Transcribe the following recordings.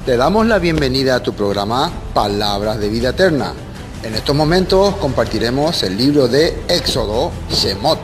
Te damos la bienvenida a tu programa Palabras de Vida Eterna. En estos momentos compartiremos el libro de Éxodo, Shemot.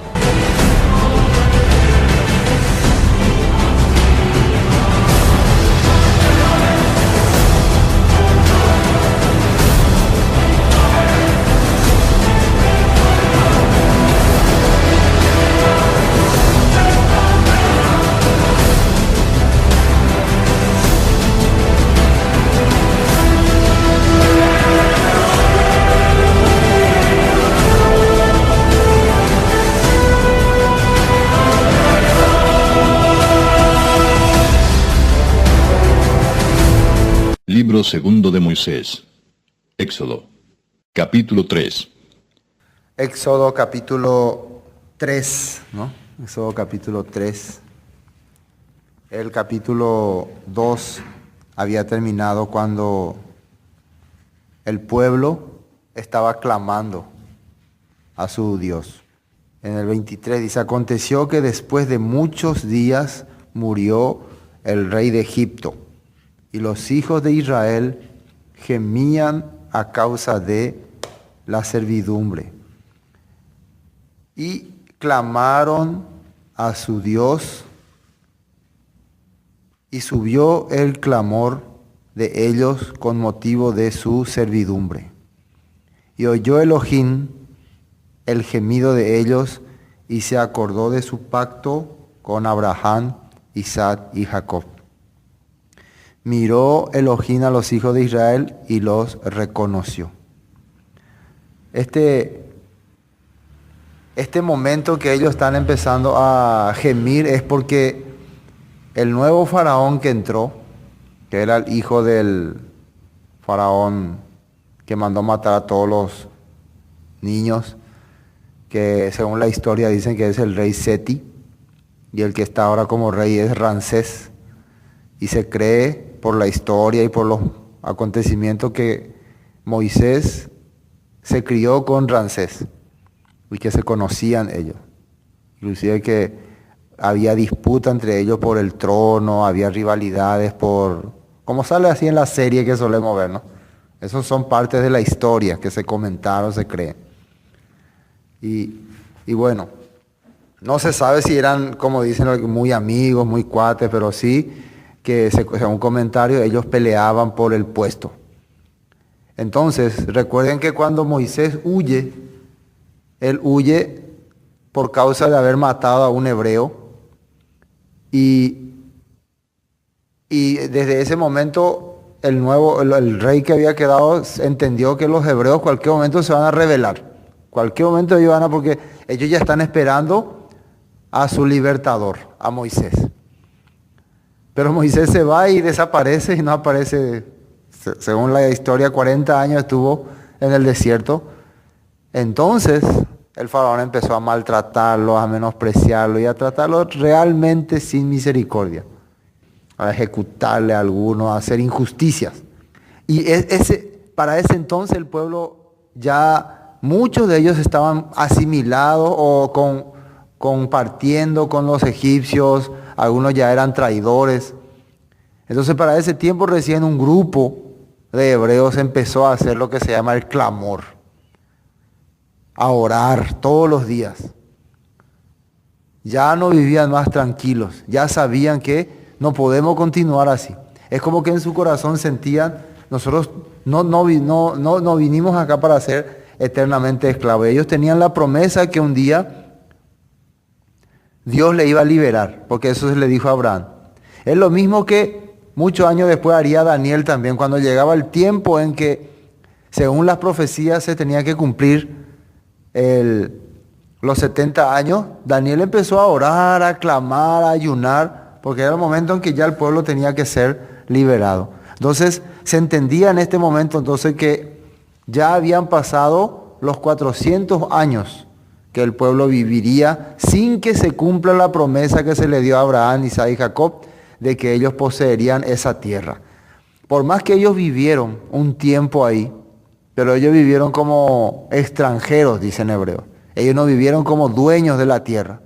Libro segundo de Moisés. Éxodo, capítulo 3. Éxodo capítulo 3, ¿no? Éxodo capítulo 3. El capítulo 2 había terminado cuando el pueblo estaba clamando a su Dios. En el 23 dice: aconteció que después de muchos días murió el rey de Egipto, y los hijos de Israel gemían a causa de la servidumbre. Y clamaron a su Dios, y subió el clamor de ellos con motivo de su servidumbre. Y oyó Elohim el gemido de ellos, y se acordó de su pacto con Abraham, Isaac y Jacob. Miró Elohim a los hijos de Israel y los reconoció. Este momento que ellos están empezando a gemir es porque el nuevo faraón que entró, que era el hijo del faraón que mandó matar a todos los niños, que según la historia dicen que es el rey Seti, y el que está ahora como rey es Ramsés, y se cree por la historia y por los acontecimientos que Moisés se crió con Ramsés y que se conocían ellos. Inclusive que había disputa entre ellos por el trono, había rivalidades como sale así en la serie que solemos ver, ¿no? Esos son partes de la historia que se comentaron, se creen. Y bueno, no se sabe si eran, como dicen, muy amigos, muy cuates, pero sí que según comentario ellos peleaban por el puesto. Entonces, recuerden que cuando Moisés huye, él huye por causa de haber matado a un hebreo, y desde ese momento el rey que había quedado entendió que los hebreos cualquier momento se van a rebelar. Cualquier momento porque ellos ya están esperando a su libertador, a Moisés. Pero Moisés se va y desaparece y no aparece. Según la historia, 40 años estuvo en el desierto. Entonces el faraón empezó a maltratarlo, a menospreciarlo y a tratarlo realmente sin misericordia, a ejecutarle a algunos, a hacer injusticias. Y para ese entonces el pueblo ya, muchos de ellos estaban asimilados o compartiendo con los egipcios. Algunos ya eran traidores. Entonces para ese tiempo recién un grupo de hebreos empezó a hacer lo que se llama el clamor, a orar todos los días. Ya no vivían más tranquilos, ya sabían que no podemos continuar así. Es como que en su corazón sentían: nosotros no vinimos acá para ser eternamente esclavos. Ellos tenían la promesa que un día Dios le iba a liberar, porque eso se le dijo a Abraham. Es lo mismo que muchos años después haría Daniel también, cuando llegaba el tiempo en que, según las profecías, se tenía que cumplir los 70 años. Daniel empezó a orar, a clamar, a ayunar, porque era el momento en que ya el pueblo tenía que ser liberado. Entonces se entendía en este momento que ya habían pasado los 400 años que el pueblo viviría sin que se cumpla la promesa que se le dio a Abraham, Isaac y Jacob de que ellos poseerían esa tierra. Por más que ellos vivieron un tiempo ahí, pero ellos vivieron como extranjeros, dicen hebreos. Ellos no vivieron como dueños de la tierra.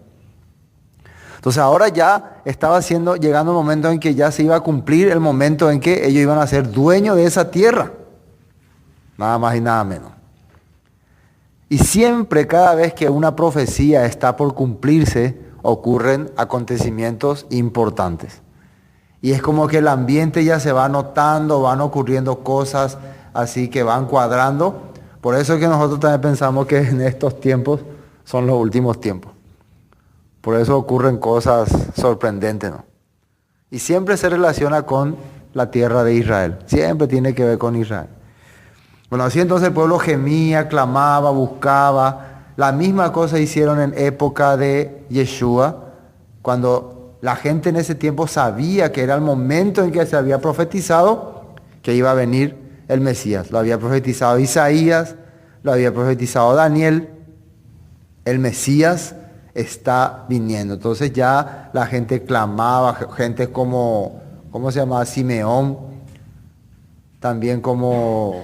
Entonces ahora ya estaba llegando el momento en que ya se iba a cumplir el momento en que ellos iban a ser dueños de esa tierra. Nada más y nada menos. Y siempre, cada vez que una profecía está por cumplirse, ocurren acontecimientos importantes. Y es como que el ambiente ya se va notando, van ocurriendo cosas así que van cuadrando. Por eso es que nosotros también pensamos que en estos tiempos son los últimos tiempos. Por eso ocurren cosas sorprendentes, ¿no? Y siempre se relaciona con la tierra de Israel. Siempre tiene que ver con Israel. Bueno, así entonces el pueblo gemía, clamaba, buscaba. La misma cosa hicieron en época de Yeshua, cuando la gente en ese tiempo sabía que era el momento en que se había profetizado que iba a venir el Mesías. Lo había profetizado Isaías, lo había profetizado Daniel. El Mesías está viniendo. Entonces ya la gente clamaba, gente como, ¿cómo se llamaba? Simeón, también como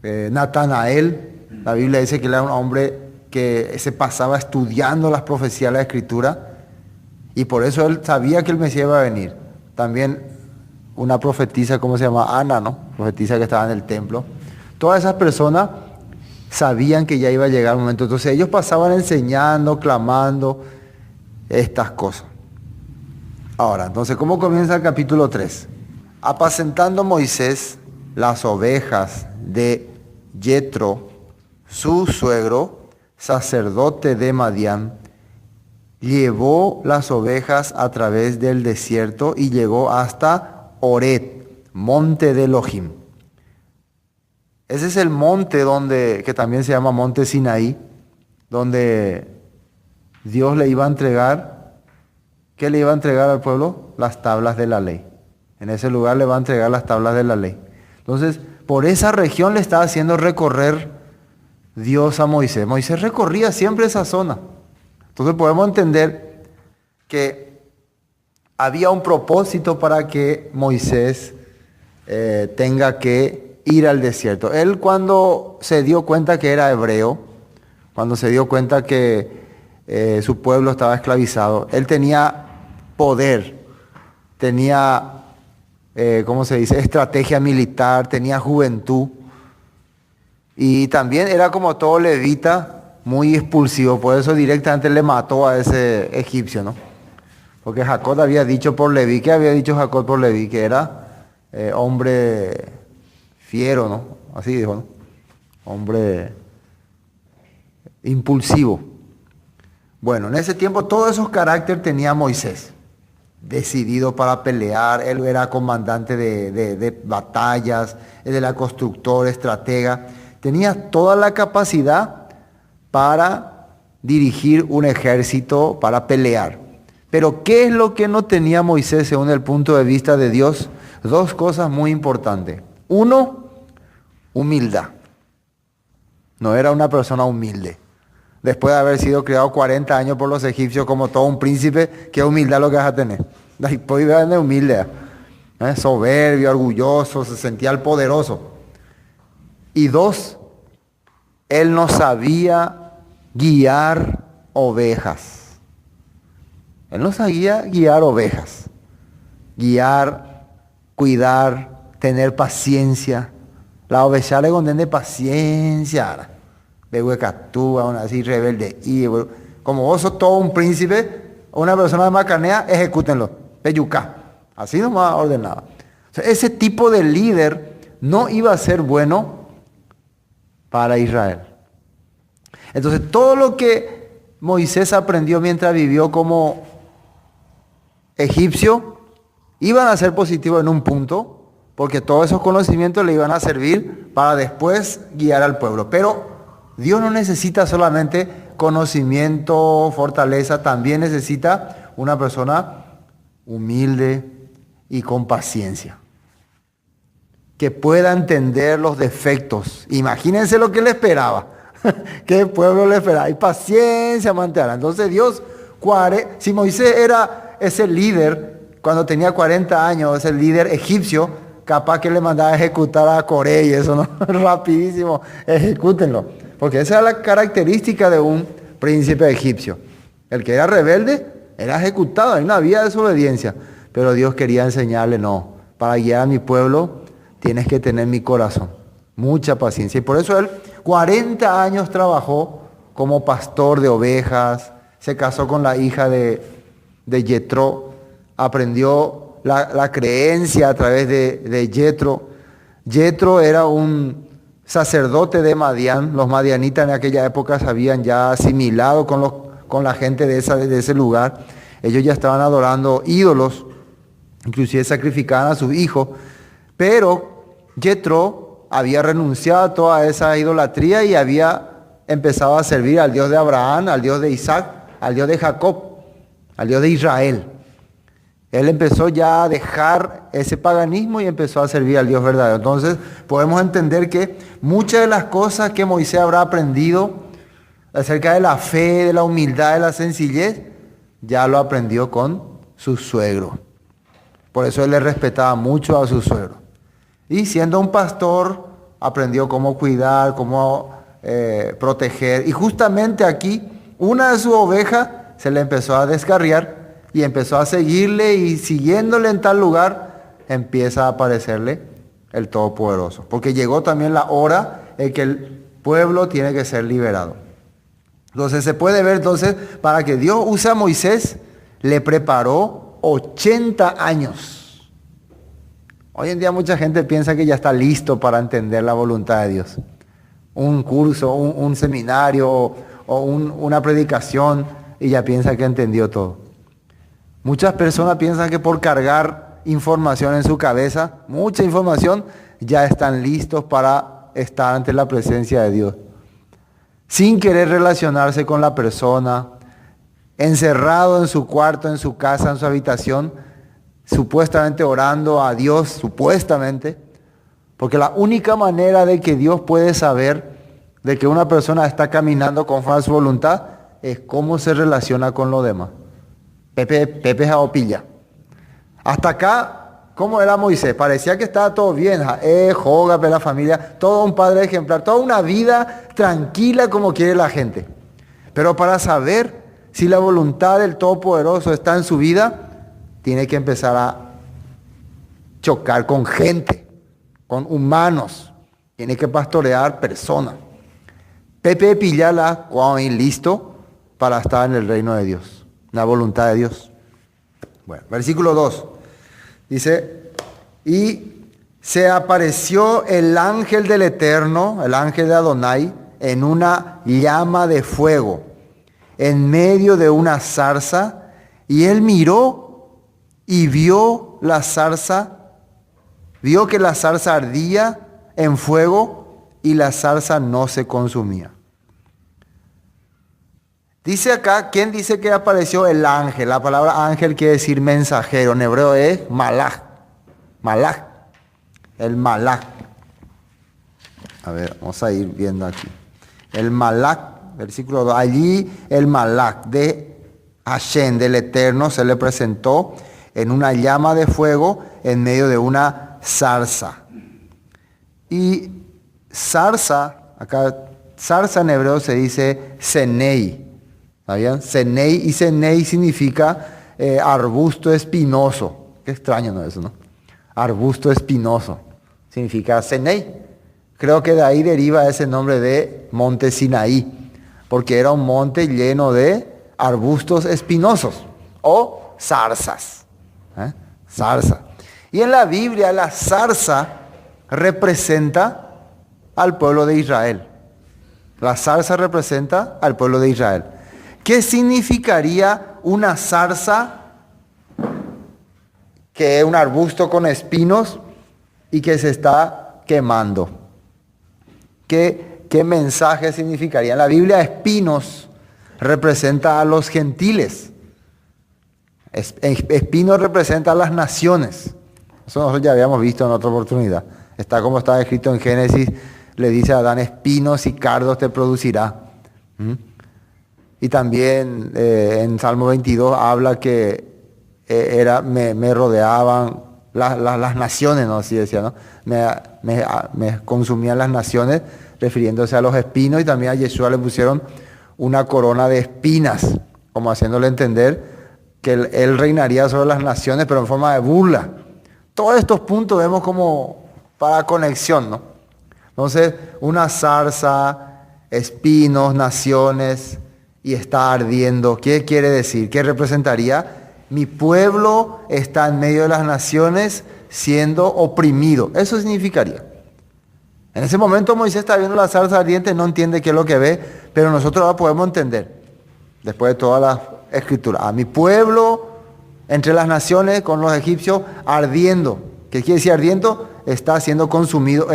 Natanael. La Biblia dice que él era un hombre que se pasaba estudiando las profecías de la Escritura y por eso él sabía que el Mesías iba a venir. También una profetisa, ¿cómo se llama? Ana, ¿no? Profetisa que estaba en el templo. Todas esas personas sabían que ya iba a llegar el momento. Entonces ellos pasaban enseñando, clamando estas cosas. Ahora, entonces, ¿cómo comienza el capítulo 3? Apacentando Moisés las ovejas de Yetro, su suegro, sacerdote de Madián, llevó las ovejas a través del desierto y llegó hasta Oret, monte de Elohim. Ese es el monte que también se llama monte Sinaí, donde Dios le iba a entregar, ¿qué le iba a entregar al pueblo? Las tablas de la ley. En ese lugar le va a entregar las tablas de la ley. Entonces, por esa región le estaba haciendo recorrer Dios a Moisés. Moisés recorría siempre esa zona. Entonces podemos entender que había un propósito para que Moisés tenga que ir al desierto. Él cuando se dio cuenta que era hebreo, cuando se dio cuenta que su pueblo estaba esclavizado, él tenía poder, tenía, ¿cómo se dice?, estrategia militar, tenía juventud. Y también era como todo levita, muy expulsivo, por eso directamente le mató a ese egipcio, ¿no? Porque Jacob había dicho por Leví, ¿qué había dicho Jacob por Leví? Que era hombre fiero, ¿no? Así dijo, ¿no? Hombre impulsivo. Bueno, en ese tiempo todos esos caracteres tenía Moisés. Decidido para pelear, él era comandante de batallas, él era constructor, estratega. Tenía toda la capacidad para dirigir un ejército, para pelear. Pero ¿qué es lo que no tenía Moisés según el punto de vista de Dios? Dos cosas muy importantes. Uno, humildad. No era una persona humilde. Después de haber sido criado 40 años por los egipcios como todo un príncipe, ¿qué humildad lo que vas a tener? Después de humilde, soberbio, orgulloso, se sentía el poderoso. Y dos, él no sabía guiar ovejas. Él no sabía guiar ovejas. Guiar, cuidar, tener paciencia. La oveja le condena paciencia. Behuecatú, aún así rebelde. Y como vos sos todo un príncipe, una persona de macanea, ejecútenlo. Peyucá. Así nomás ordenaba. O sea, ese tipo de líder no iba a ser bueno para Israel. Entonces, todo lo que Moisés aprendió mientras vivió como egipcio, iban a ser positivos en un punto, porque todos esos conocimientos le iban a servir para después guiar al pueblo. Pero Dios no necesita solamente conocimiento, fortaleza, también necesita una persona humilde y con paciencia, que pueda entender los defectos. Imagínense lo que le esperaba. Que el pueblo le esperaba. Y paciencia mantenerá. Entonces Dios, si Moisés era ese líder, cuando tenía 40 años, ese líder egipcio, capaz que le mandaba a ejecutar a Coré y eso, ¿no? Rapidísimo, ejecútenlo. Porque esa es la característica de un príncipe egipcio. El que era rebelde, era ejecutado, ahí no había desobediencia. Pero Dios quería enseñarle, no, para guiar a mi pueblo tienes que tener mi corazón, mucha paciencia. Y por eso él 40 años trabajó como pastor de ovejas, se casó con la hija de Yetro, aprendió la creencia a través de Yetro. Yetro era un sacerdote de Madián. Los madianitas en aquella época se habían ya asimilado con la gente de ese lugar. Ellos ya estaban adorando ídolos, inclusive sacrificaban a sus hijos. Pero Yetro había renunciado a toda esa idolatría y había empezado a servir al Dios de Abraham, al Dios de Isaac, al Dios de Jacob, al Dios de Israel. Él empezó ya a dejar ese paganismo y empezó a servir al Dios verdadero. Entonces podemos entender que muchas de las cosas que Moisés habrá aprendido acerca de la fe, de la humildad, de la sencillez, ya lo aprendió con su suegro. Por eso él le respetaba mucho a su suegro. Y siendo un pastor, aprendió cómo cuidar, cómo proteger. Y justamente aquí, una de sus ovejas se le empezó a descarriar y empezó a seguirle, y siguiéndole en tal lugar, empieza a aparecerle el Todopoderoso. Porque llegó también la hora en que el pueblo tiene que ser liberado. Entonces se puede ver, para que Dios use a Moisés, le preparó 80 años. Hoy en día mucha gente piensa que ya está listo para entender la voluntad de Dios. Un curso, un seminario o una predicación, y ya piensa que entendió todo. Muchas personas piensan que por cargar información en su cabeza, mucha información, ya están listos para estar ante la presencia de Dios. Sin querer relacionarse con la persona, encerrado en su cuarto, en su casa, en su habitación, supuestamente orando a Dios, supuestamente, porque la única manera de que Dios puede saber de que una persona está caminando conforme a su voluntad es cómo se relaciona con los demás. Pepe Jaopilla. Hasta acá, ¿cómo era Moisés? Parecía que estaba todo bien. Joga, la familia, todo un padre ejemplar, toda una vida tranquila como quiere la gente. Pero para saber si la voluntad del Todopoderoso está en su vida, tiene que empezar a chocar con gente, con humanos. Tiene que pastorear personas. Pepe Pillala, listo para estar en el reino de Dios. La voluntad de Dios. Bueno, versículo 2. Dice, y se apareció el ángel del Eterno, el ángel de Adonai, en una llama de fuego, en medio de una zarza, y él miró y vio que la zarza ardía en fuego y la zarza no se consumía. Dice acá, ¿quién dice que apareció el ángel? La palabra ángel quiere decir mensajero. En hebreo es malach. Malach. El malach. A ver, vamos a ir viendo aquí. El malach, versículo 2. Allí el malach de Hashem, del Eterno, se le presentó en una llama de fuego en medio de una zarza. Y zarza, acá zarza en hebreo se dice senei. ¿Está bien? Senei, y senei significa arbusto espinoso. Qué extraño, ¿no? Eso, ¿no? Arbusto espinoso. Significa senei. Creo que de ahí deriva ese nombre de monte Sinaí, porque era un monte lleno de arbustos espinosos o zarzas. Zarza. Y en la Biblia la zarza representa al pueblo de Israel. La zarza representa al pueblo de Israel. ¿Qué significaría una zarza, que es un arbusto con espinos y que se está quemando? ¿Qué mensaje significaría? En la Biblia, espinos representa a los gentiles. Espinos representa a las naciones. Eso nosotros ya habíamos visto en otra oportunidad. Está como está escrito en Génesis, le dice a Adán, espinos y cardos te producirá. Y también en Salmo 22 habla que me rodeaban las naciones, ¿no? Así decía, ¿no? Me consumían las naciones, refiriéndose a los espinos, y también a Yeshua le pusieron una corona de espinas, como haciéndole entender que él reinaría sobre las naciones, pero en forma de burla. Todos estos puntos vemos como para conexión, ¿no? Entonces, una zarza, espinos, naciones, y está ardiendo. ¿Qué quiere decir? ¿Qué representaría? Mi pueblo está en medio de las naciones siendo oprimido. Eso significaría. En ese momento Moisés está viendo la zarza ardiente, no entiende qué es lo que ve, pero nosotros ahora podemos entender, después de toda la escritura. A mi pueblo entre las naciones con los egipcios ardiendo. ¿Qué quiere decir ardiendo? Está siendo consumido,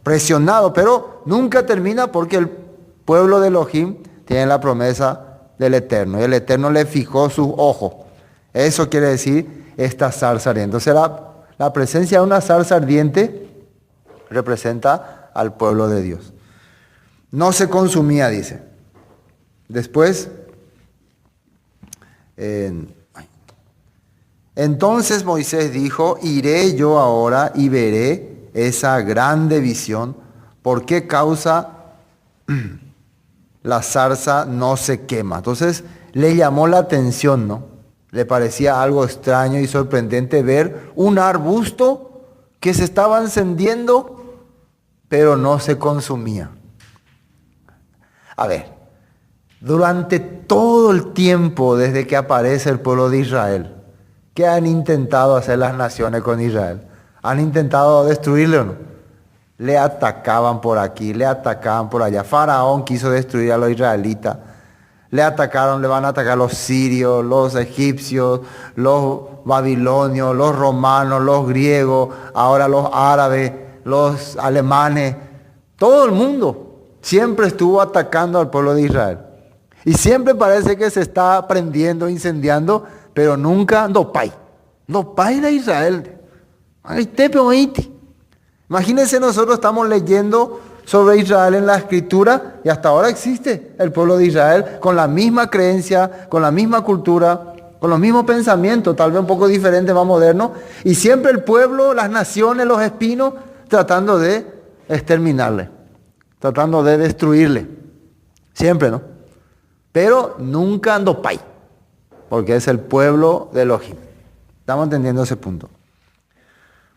presionado, pero nunca termina porque el pueblo de Elohim tiene la promesa del Eterno. Y el Eterno le fijó sus ojos. Eso quiere decir esta zarza ardiente. Entonces la presencia de una zarza ardiente representa al pueblo de Dios. No se consumía, dice. Después, entonces Moisés dijo, iré yo ahora y veré esa grande visión. ¿Por qué causa la zarza no se quema? Entonces le llamó la atención, ¿no? Le parecía algo extraño y sorprendente ver un arbusto que se estaba encendiendo, pero no se consumía. A ver, durante todo el tiempo desde que aparece el pueblo de Israel, ¿qué han intentado hacer las naciones con Israel? ¿Han intentado destruirle o no? Le atacaban por aquí, le atacaban por allá. Faraón quiso destruir a los israelitas. Le atacaron, le van a atacar los sirios, los egipcios, los babilonios, los romanos, los griegos, ahora los árabes, los alemanes. Todo el mundo siempre estuvo atacando al pueblo de Israel. Y siempre parece que se está prendiendo, incendiando, pero nunca no pai de Israel. Imagínense, nosotros estamos leyendo sobre Israel en la escritura y hasta ahora existe el pueblo de Israel con la misma creencia, con la misma cultura, con los mismos pensamientos, tal vez un poco diferentes, más modernos, y siempre el pueblo, las naciones, los espinos, tratando de exterminarle, tratando de destruirle. Siempre, ¿no? Pero nunca Andopai, porque es el pueblo de Elohim. ¿Estamos entendiendo ese punto?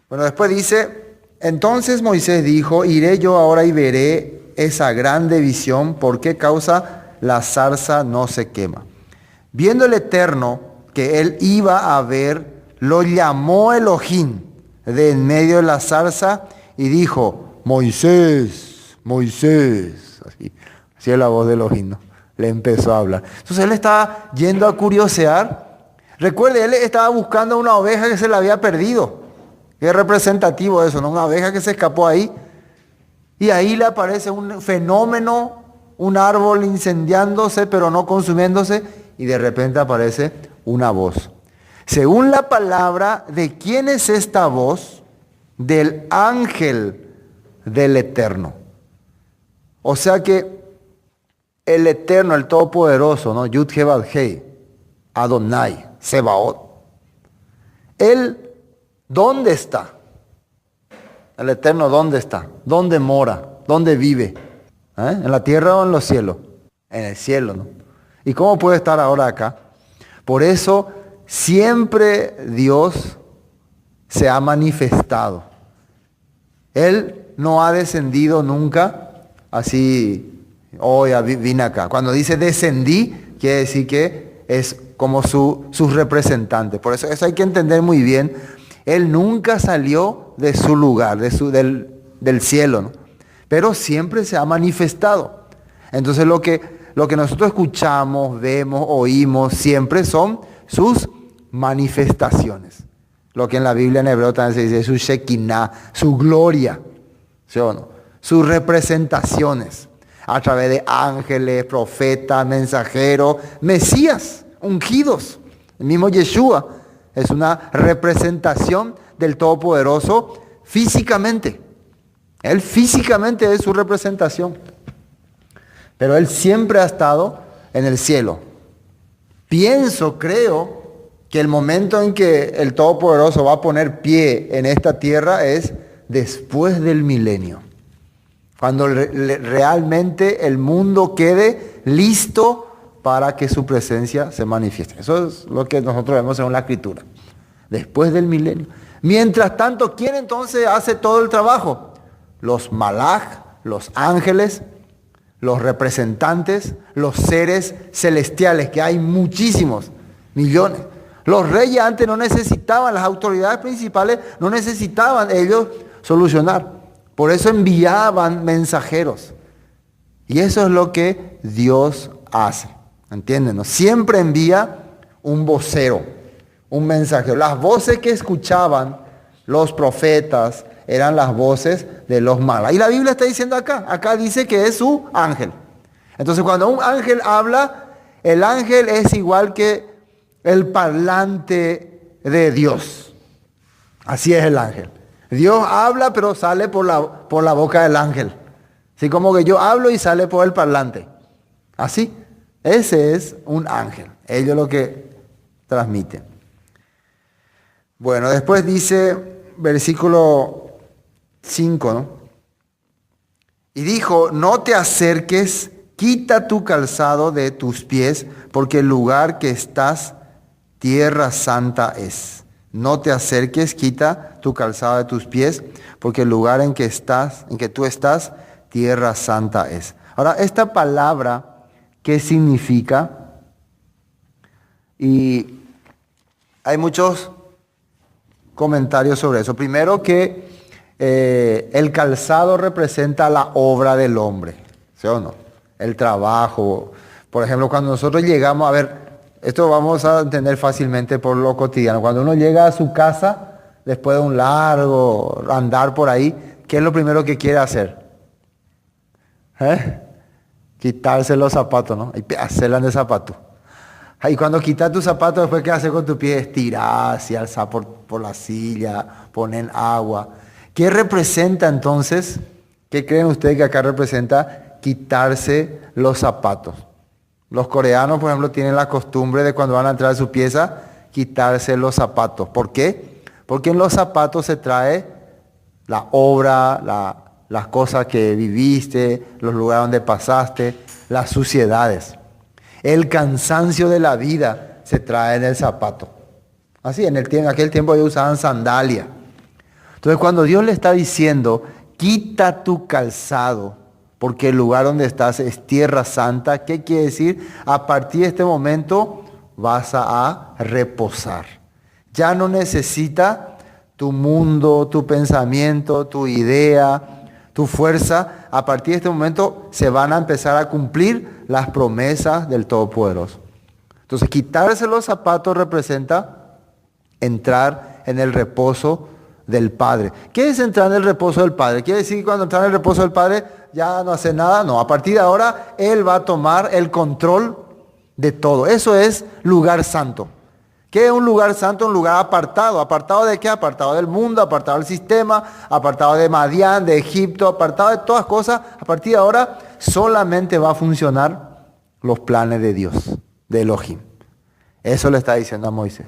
Bueno, después dice, entonces Moisés dijo, iré yo ahora y veré esa grande visión, ¿por qué causa la zarza no se quema? Viendo el Eterno que él iba a ver, lo llamó Elohim de en medio de la zarza y dijo, Moisés, Moisés. Así es la voz de Elohim, ¿no? Le empezó a hablar. Entonces él estaba yendo a curiosear. Recuerde, él estaba buscando una oveja que se le había perdido. Qué representativo eso, ¿no? Una oveja que se escapó ahí. Y ahí le aparece un fenómeno, un árbol incendiándose pero no consumiéndose. Y de repente aparece una voz. Según la palabra, ¿de quién es esta voz? Del ángel del Eterno. O sea que el Eterno, el Todopoderoso, ¿no? Yud-He-Vah-Hei, Adonai, Sebaot. Él, ¿dónde está? El Eterno, ¿dónde está? ¿Dónde mora? ¿Dónde vive? ¿En la tierra o en los cielos? En el cielo, ¿no? ¿Y cómo puede estar ahora acá? Por eso siempre Dios se ha manifestado. Él no ha descendido nunca así. Hoy vine acá. Cuando dice descendí, quiere decir que es como sus representantes. Por eso hay que entender muy bien. Él nunca salió de su lugar, del cielo, ¿no? Pero siempre se ha manifestado. Entonces lo que nosotros escuchamos, vemos, oímos, siempre son sus manifestaciones. Lo que en la Biblia en hebreo también se dice, su Shekinah, su gloria, ¿sí o no? Sus representaciones. A través de ángeles, profetas, mensajeros, mesías, ungidos. El mismo Yeshua es una representación del Todopoderoso físicamente. Él físicamente es su representación. Pero Él siempre ha estado en el cielo. Creo que el momento en que el Todopoderoso va a poner pie en esta tierra es después del milenio. Cuando realmente el mundo quede listo para que su presencia se manifieste. Eso es lo que nosotros vemos en la Escritura. Después del milenio. Mientras tanto, ¿quién entonces hace todo el trabajo? Los malaj, los ángeles, los representantes, los seres celestiales, que hay muchísimos, millones. Los reyes antes no necesitaban, las autoridades principales no necesitaban ellos solucionar. Por eso enviaban mensajeros. Y eso es lo que Dios hace. ¿Entienden? Siempre envía un vocero, un mensajero. Las voces que escuchaban los profetas eran las voces de los malos. Y la Biblia está diciendo acá dice que es su ángel. Entonces cuando un ángel habla, el ángel es igual que el parlante de Dios. Así es el ángel. Dios habla, pero sale por la boca del ángel. Así como que yo hablo y sale por el parlante. Así. Ese es un ángel. Ellos lo que transmiten. Bueno, después dice, versículo 5, ¿no? Y dijo, no te acerques, quita tu calzado de tus pies, porque el lugar que estás, tierra santa es. No te acerques, quita tu calzado de tus pies, porque el lugar en que tú estás, tierra santa es. Ahora, esta palabra, ¿qué significa? Y hay muchos comentarios sobre eso. Primero que el calzado representa la obra del hombre, ¿sí o no? El trabajo. Por ejemplo, cuando nosotros llegamos, a ver, esto vamos a entender fácilmente por lo cotidiano. Cuando uno llega a su casa, después de un largo andar por ahí, ¿qué es lo primero que quiere hacer? Quitarse los zapatos, ¿no? Y hacerla de zapato. Y cuando quitas tus zapatos, después ¿qué haces con tu pie? Estirar, y alzar por la silla, poner agua. ¿Qué representa entonces? ¿Qué creen ustedes que acá representa? Quitarse los zapatos. Los coreanos, por ejemplo, tienen la costumbre de cuando van a entrar a su pieza, quitarse los zapatos. ¿Por qué? Porque en los zapatos se trae la obra, las cosas que viviste, los lugares donde pasaste, las suciedades. El cansancio de la vida se trae en el zapato. Así, en aquel tiempo ellos usaban sandalia. Entonces cuando Dios le está diciendo, quita tu calzado, porque el lugar donde estás es tierra santa, ¿qué quiere decir? A partir de este momento vas a reposar. Ya no necesita tu mundo, tu pensamiento, tu idea, tu fuerza. A partir de este momento se van a empezar a cumplir las promesas del Todopoderoso. Entonces quitarse los zapatos representa entrar en el reposo del Padre. ¿Qué es entrar en el reposo del Padre? ¿Quiere decir que cuando entra en el reposo del Padre ya no hace nada? No, a partir de ahora Él va a tomar el control de todo. Eso es lugar santo. ¿Qué es un lugar santo? Un lugar apartado. ¿Apartado de qué? Apartado del mundo, apartado del sistema, apartado de Madián, de Egipto, apartado de todas cosas. A partir de ahora solamente va a funcionar los planes de Dios, de Elohim. Eso le está diciendo a Moisés.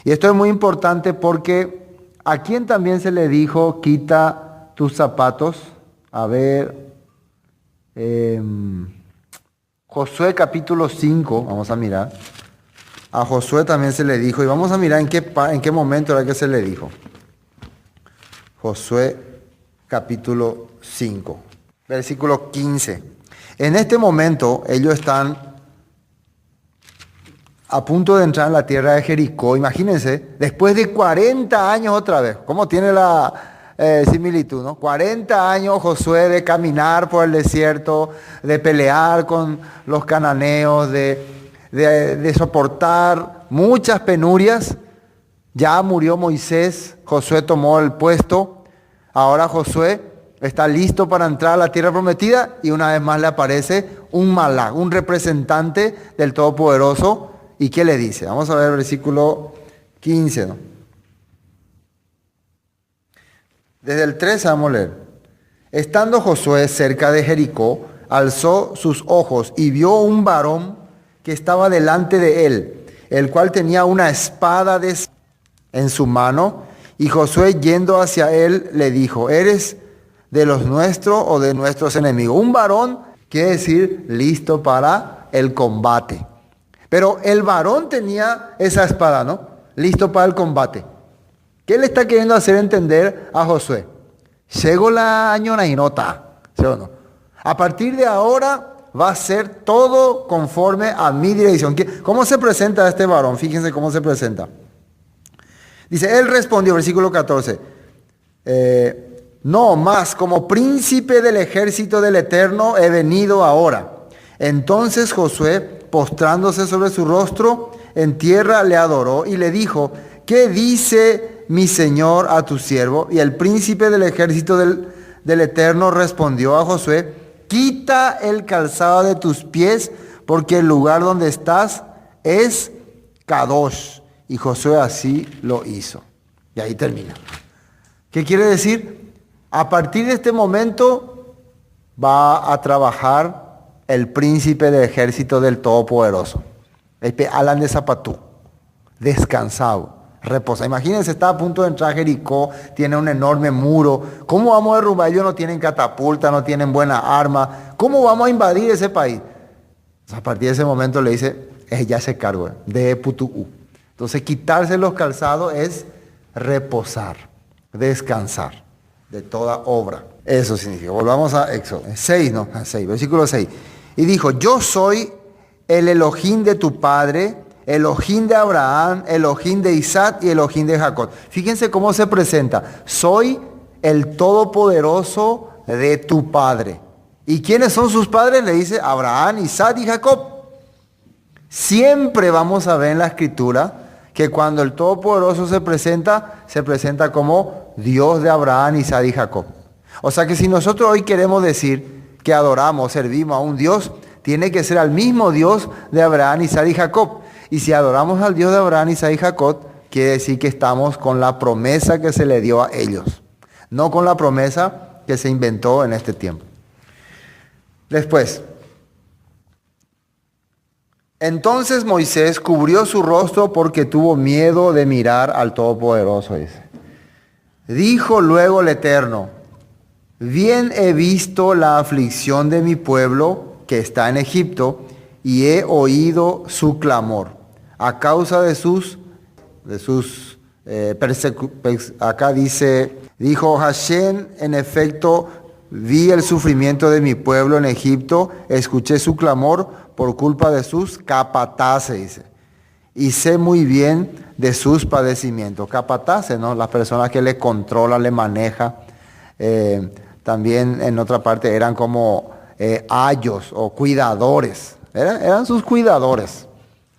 Y esto es muy importante porque ¿a quién también se le dijo, quita tus zapatos? A ver, Josué capítulo 5, vamos a mirar. A Josué también se le dijo, y vamos a mirar en qué momento era que se le dijo. Josué capítulo 5, versículo 15. En este momento ellos están a punto de entrar en la tierra de Jericó. Imagínense, después de 40 años otra vez. ¿Cómo tiene la similitud, no? 40 años Josué de caminar por el desierto, de pelear con los cananeos, de soportar muchas penurias. Ya murió Moisés, Josué tomó el puesto. Ahora Josué está listo para entrar a la tierra prometida y una vez más le aparece un malaj, un representante del Todopoderoso. ¿Y qué le dice? Vamos a ver el versículo 15, ¿no? Desde el 13 vamos a leer. Estando Josué cerca de Jericó, alzó sus ojos y vio un varón que estaba delante de él, el cual tenía una espada en su mano, y Josué yendo hacia él le dijo, ¿eres de los nuestros o de nuestros enemigos? Un varón quiere decir listo para el combate. Pero el varón tenía esa espada, ¿no? Listo para el combate. ¿Qué le está queriendo hacer entender a Josué? Llegó la añonainota, ¿sí o no? A partir de ahora va a ser todo conforme a mi dirección. ¿Cómo se presenta este varón? Fíjense cómo se presenta. Dice, él respondió, versículo 14, no más, como príncipe del ejército del Eterno he venido ahora. Entonces Josué, postrándose sobre su rostro en tierra, le adoró y le dijo, ¿qué dice mi señor a tu siervo? Y el príncipe del ejército del Eterno respondió a Josué, quita el calzado de tus pies, porque el lugar donde estás es Kadosh. Y Josué así lo hizo. Y ahí termina. ¿Qué quiere decir? A partir de este momento va a trabajar el príncipe del ejército del Todopoderoso. Alan de Zapatú. Descansado. Reposa. Imagínense, está a punto de entrar a Jericó, tiene un enorme muro. ¿Cómo vamos a derrumbar? Ellos no tienen catapulta, no tienen buena arma. ¿Cómo vamos a invadir ese país? A partir de ese momento le dice, ya se cargo de Putuú. Entonces quitarse los calzados es reposar, descansar de toda obra. Eso significa. Volvamos a Éxodo 6, ¿no? 6, versículo 6. Y dijo, yo soy el Elohim de tu padre, Elohim de Abraham, Elohim de Isaac y Elohim de Jacob. Fíjense cómo se presenta. Soy el Todopoderoso de tu padre. ¿Y quiénes son sus padres? Le dice Abraham, Isaac y Jacob. Siempre vamos a ver en la Escritura que cuando el Todopoderoso se presenta como Dios de Abraham, Isaac y Jacob. O sea que si nosotros hoy queremos decir que adoramos, servimos a un Dios, tiene que ser al mismo Dios de Abraham, Isaac y Jacob. Y si adoramos al Dios de Abraham, Isaac y Jacob, quiere decir que estamos con la promesa que se le dio a ellos, no con la promesa que se inventó en este tiempo. Después, entonces Moisés cubrió su rostro porque tuvo miedo de mirar al Todopoderoso, dice. Dijo luego el Eterno, bien he visto la aflicción de mi pueblo que está en Egipto y he oído su clamor a causa de sus acá dice, dijo Hashem, en efecto, vi el sufrimiento de mi pueblo en Egipto, escuché su clamor por culpa de sus capataces, dice. Y sé muy bien de sus padecimientos. Capataces, ¿no? Las personas que le controlan, le manejan. También en otra parte eran como ayos o cuidadores. Eran sus cuidadores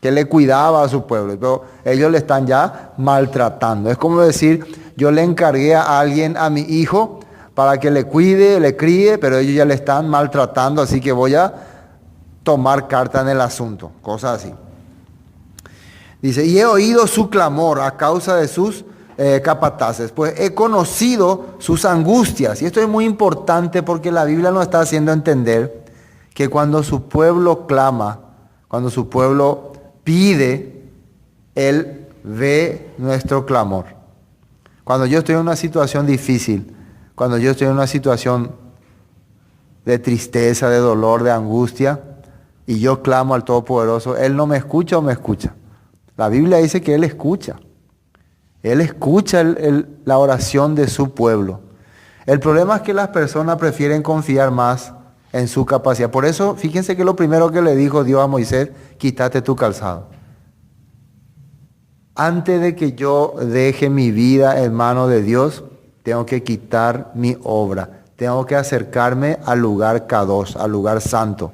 que le cuidaba a su pueblo. Pero ellos le están ya maltratando. Es como decir, yo le encargué a alguien, a mi hijo, para que le cuide, le críe, pero ellos ya le están maltratando, así que voy a tomar carta en el asunto, cosas así. Dice, y he oído su clamor a causa de sus capataces, pues he conocido sus angustias. Y esto es muy importante porque la Biblia nos está haciendo entender que cuando su pueblo clama, cuando su pueblo pide, Él ve nuestro clamor. Cuando yo estoy en una situación difícil, cuando yo estoy en una situación de tristeza, de dolor, de angustia, y yo clamo al Todopoderoso, ¿Él no me escucha o me escucha? La Biblia dice que Él escucha. Él escucha la oración de su pueblo. El problema es que las personas prefieren confiar más en su capacidad. Por eso, fíjense que lo primero que le dijo Dios a Moisés, quítate tu calzado. Antes de que yo deje mi vida en manos de Dios, tengo que quitar mi obra. Tengo que acercarme al lugar Kadosh, al lugar santo,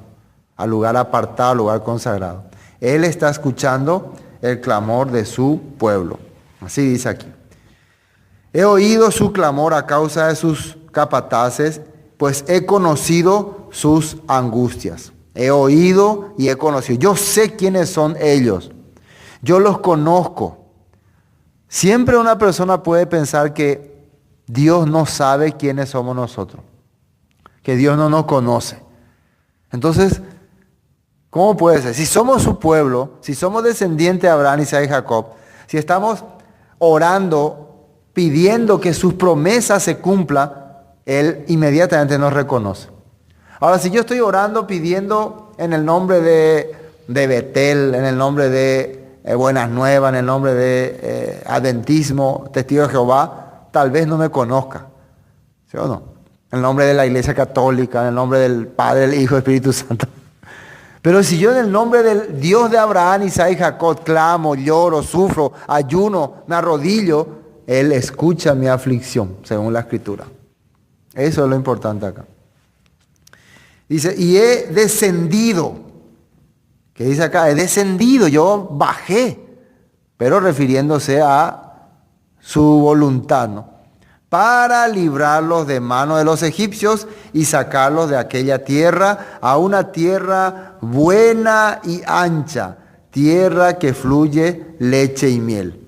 al lugar apartado, al lugar consagrado. Él está escuchando el clamor de su pueblo. Así dice aquí. He oído su clamor a causa de sus capataces, pues he conocido sus angustias. He oído y he conocido. Yo sé quiénes son ellos. Yo los conozco. Siempre una persona puede pensar que Dios no sabe quiénes somos nosotros, que Dios no nos conoce. Entonces, ¿cómo puede ser? Si somos su pueblo, si somos descendientes de Abraham, Isaac y Jacob, si estamos orando, pidiendo que sus promesas se cumplan, Él inmediatamente nos reconoce. Ahora, si yo estoy orando, pidiendo en el nombre de Betel, en el nombre de Buenas Nuevas, en el nombre de Adventismo, Testigo de Jehová, tal vez no me conozca. ¿Sí o no? En el nombre de la Iglesia Católica, en el nombre del Padre, del Hijo, del Espíritu Santo. Pero si yo en el nombre del Dios de Abraham, Isaac y Jacob clamo, lloro, sufro, ayuno, me arrodillo, Él escucha mi aflicción, según la Escritura. Eso es lo importante acá. Dice, y he descendido. ¿Qué dice acá? He descendido, yo bajé. Pero refiriéndose a su voluntad, ¿no? Para librarlos de mano de los egipcios y sacarlos de aquella tierra a una tierra buena y ancha, tierra que fluye leche y miel.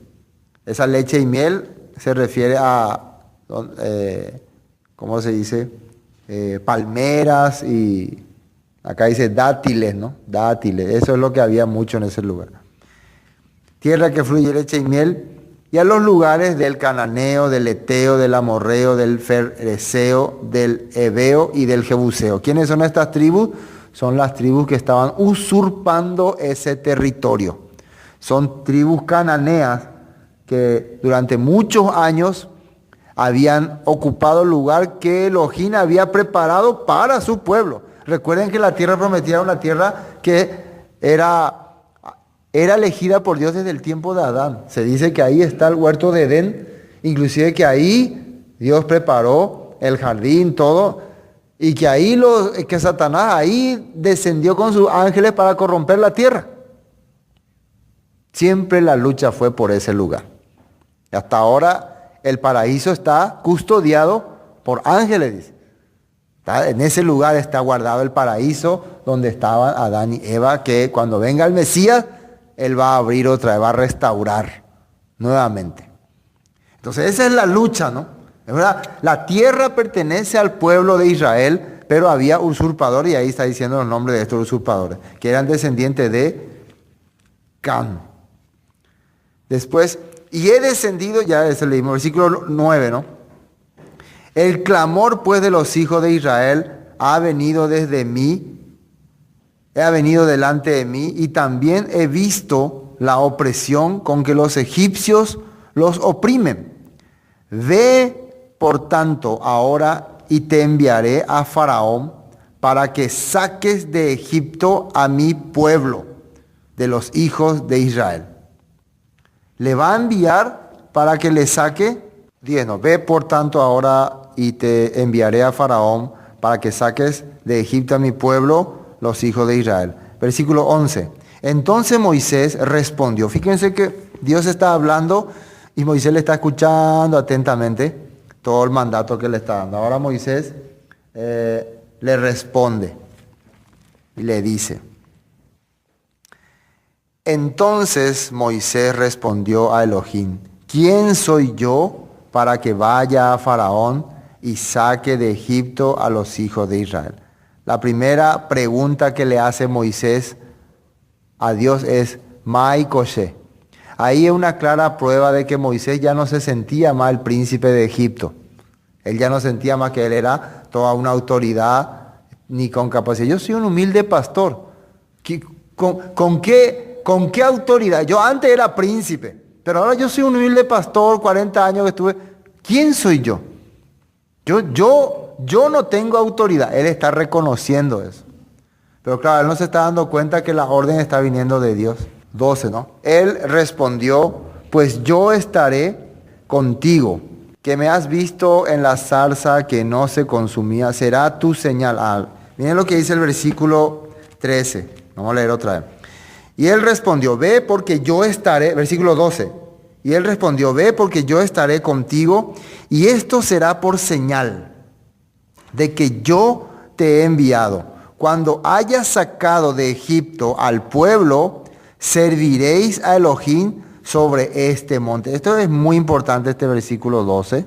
Esa leche y miel se refiere a, ¿cómo se dice? Palmeras y acá dice dátiles, ¿no? Dátiles, eso es lo que había mucho en ese lugar. Tierra que fluye leche y miel. Y a los lugares del cananeo, del eteo, del amorreo, del fereceo, del heveo y del jebuseo. ¿Quiénes son estas tribus? Son las tribus que estaban usurpando ese territorio. Son tribus cananeas que durante muchos años habían ocupado el lugar que Elohim había preparado para su pueblo. Recuerden que la tierra prometida era una tierra que era elegida por Dios desde el tiempo de Adán. Se dice que ahí está el huerto de Edén, inclusive que ahí Dios preparó el jardín, todo, y que ahí que Satanás ahí descendió con sus ángeles para corromper la tierra. Siempre la lucha fue por ese lugar. Y hasta ahora el paraíso está custodiado por ángeles, dice. En ese lugar está guardado el paraíso donde estaban Adán y Eva, que cuando venga el Mesías, Él va a abrir otra vez, va a restaurar nuevamente. Entonces esa es la lucha, ¿no? Es verdad, la tierra pertenece al pueblo de Israel, pero había usurpadores, y ahí está diciendo los nombres de estos usurpadores, que eran descendientes de Cam. Después, y he descendido, ya es el mismo versículo 9, ¿no? El clamor pues de los hijos de Israel ha venido desde mí, ha venido delante de mí, y también he visto la opresión con que los egipcios los oprimen. Ve, por tanto, ahora y te enviaré a Faraón para que saques de Egipto a mi pueblo, de los hijos de Israel. Le va a enviar para que le saque, diciendo, ve por tanto ahora y te enviaré a Faraón para que saques de Egipto a mi pueblo, los hijos de Israel. Versículo 11. Entonces Moisés respondió. Fíjense que Dios está hablando y Moisés le está escuchando atentamente todo el mandato que le está dando. Ahora Moisés le responde y le dice. Entonces Moisés respondió a Elohim, ¿quién soy yo para que vaya a Faraón y saque de Egipto a los hijos de Israel? La primera pregunta que le hace Moisés a Dios es, Mai Koshe. Ahí es una clara prueba de que Moisés ya no se sentía más el príncipe de Egipto. Él ya no sentía más que él era toda una autoridad ni con capacidad. Yo soy un humilde pastor. ¿Con qué autoridad? Yo antes era príncipe, pero ahora yo soy un humilde pastor, 40 años que estuve. ¿Quién soy yo? Yo no tengo autoridad. Él está reconociendo eso. Pero claro, él no se está dando cuenta que la orden está viniendo de Dios. 12, ¿no? Él respondió, pues yo estaré contigo, que me has visto en la zarza que no se consumía, será tu señal. Miren lo que dice el versículo 13. Vamos a leer otra vez. Y él respondió, ve porque yo estaré, versículo 12. Y él respondió, ve porque yo estaré contigo, y esto será por señal de que yo te he enviado. Cuando hayas sacado de Egipto al pueblo, serviréis a Elohim sobre este monte. Esto es muy importante, este versículo 12.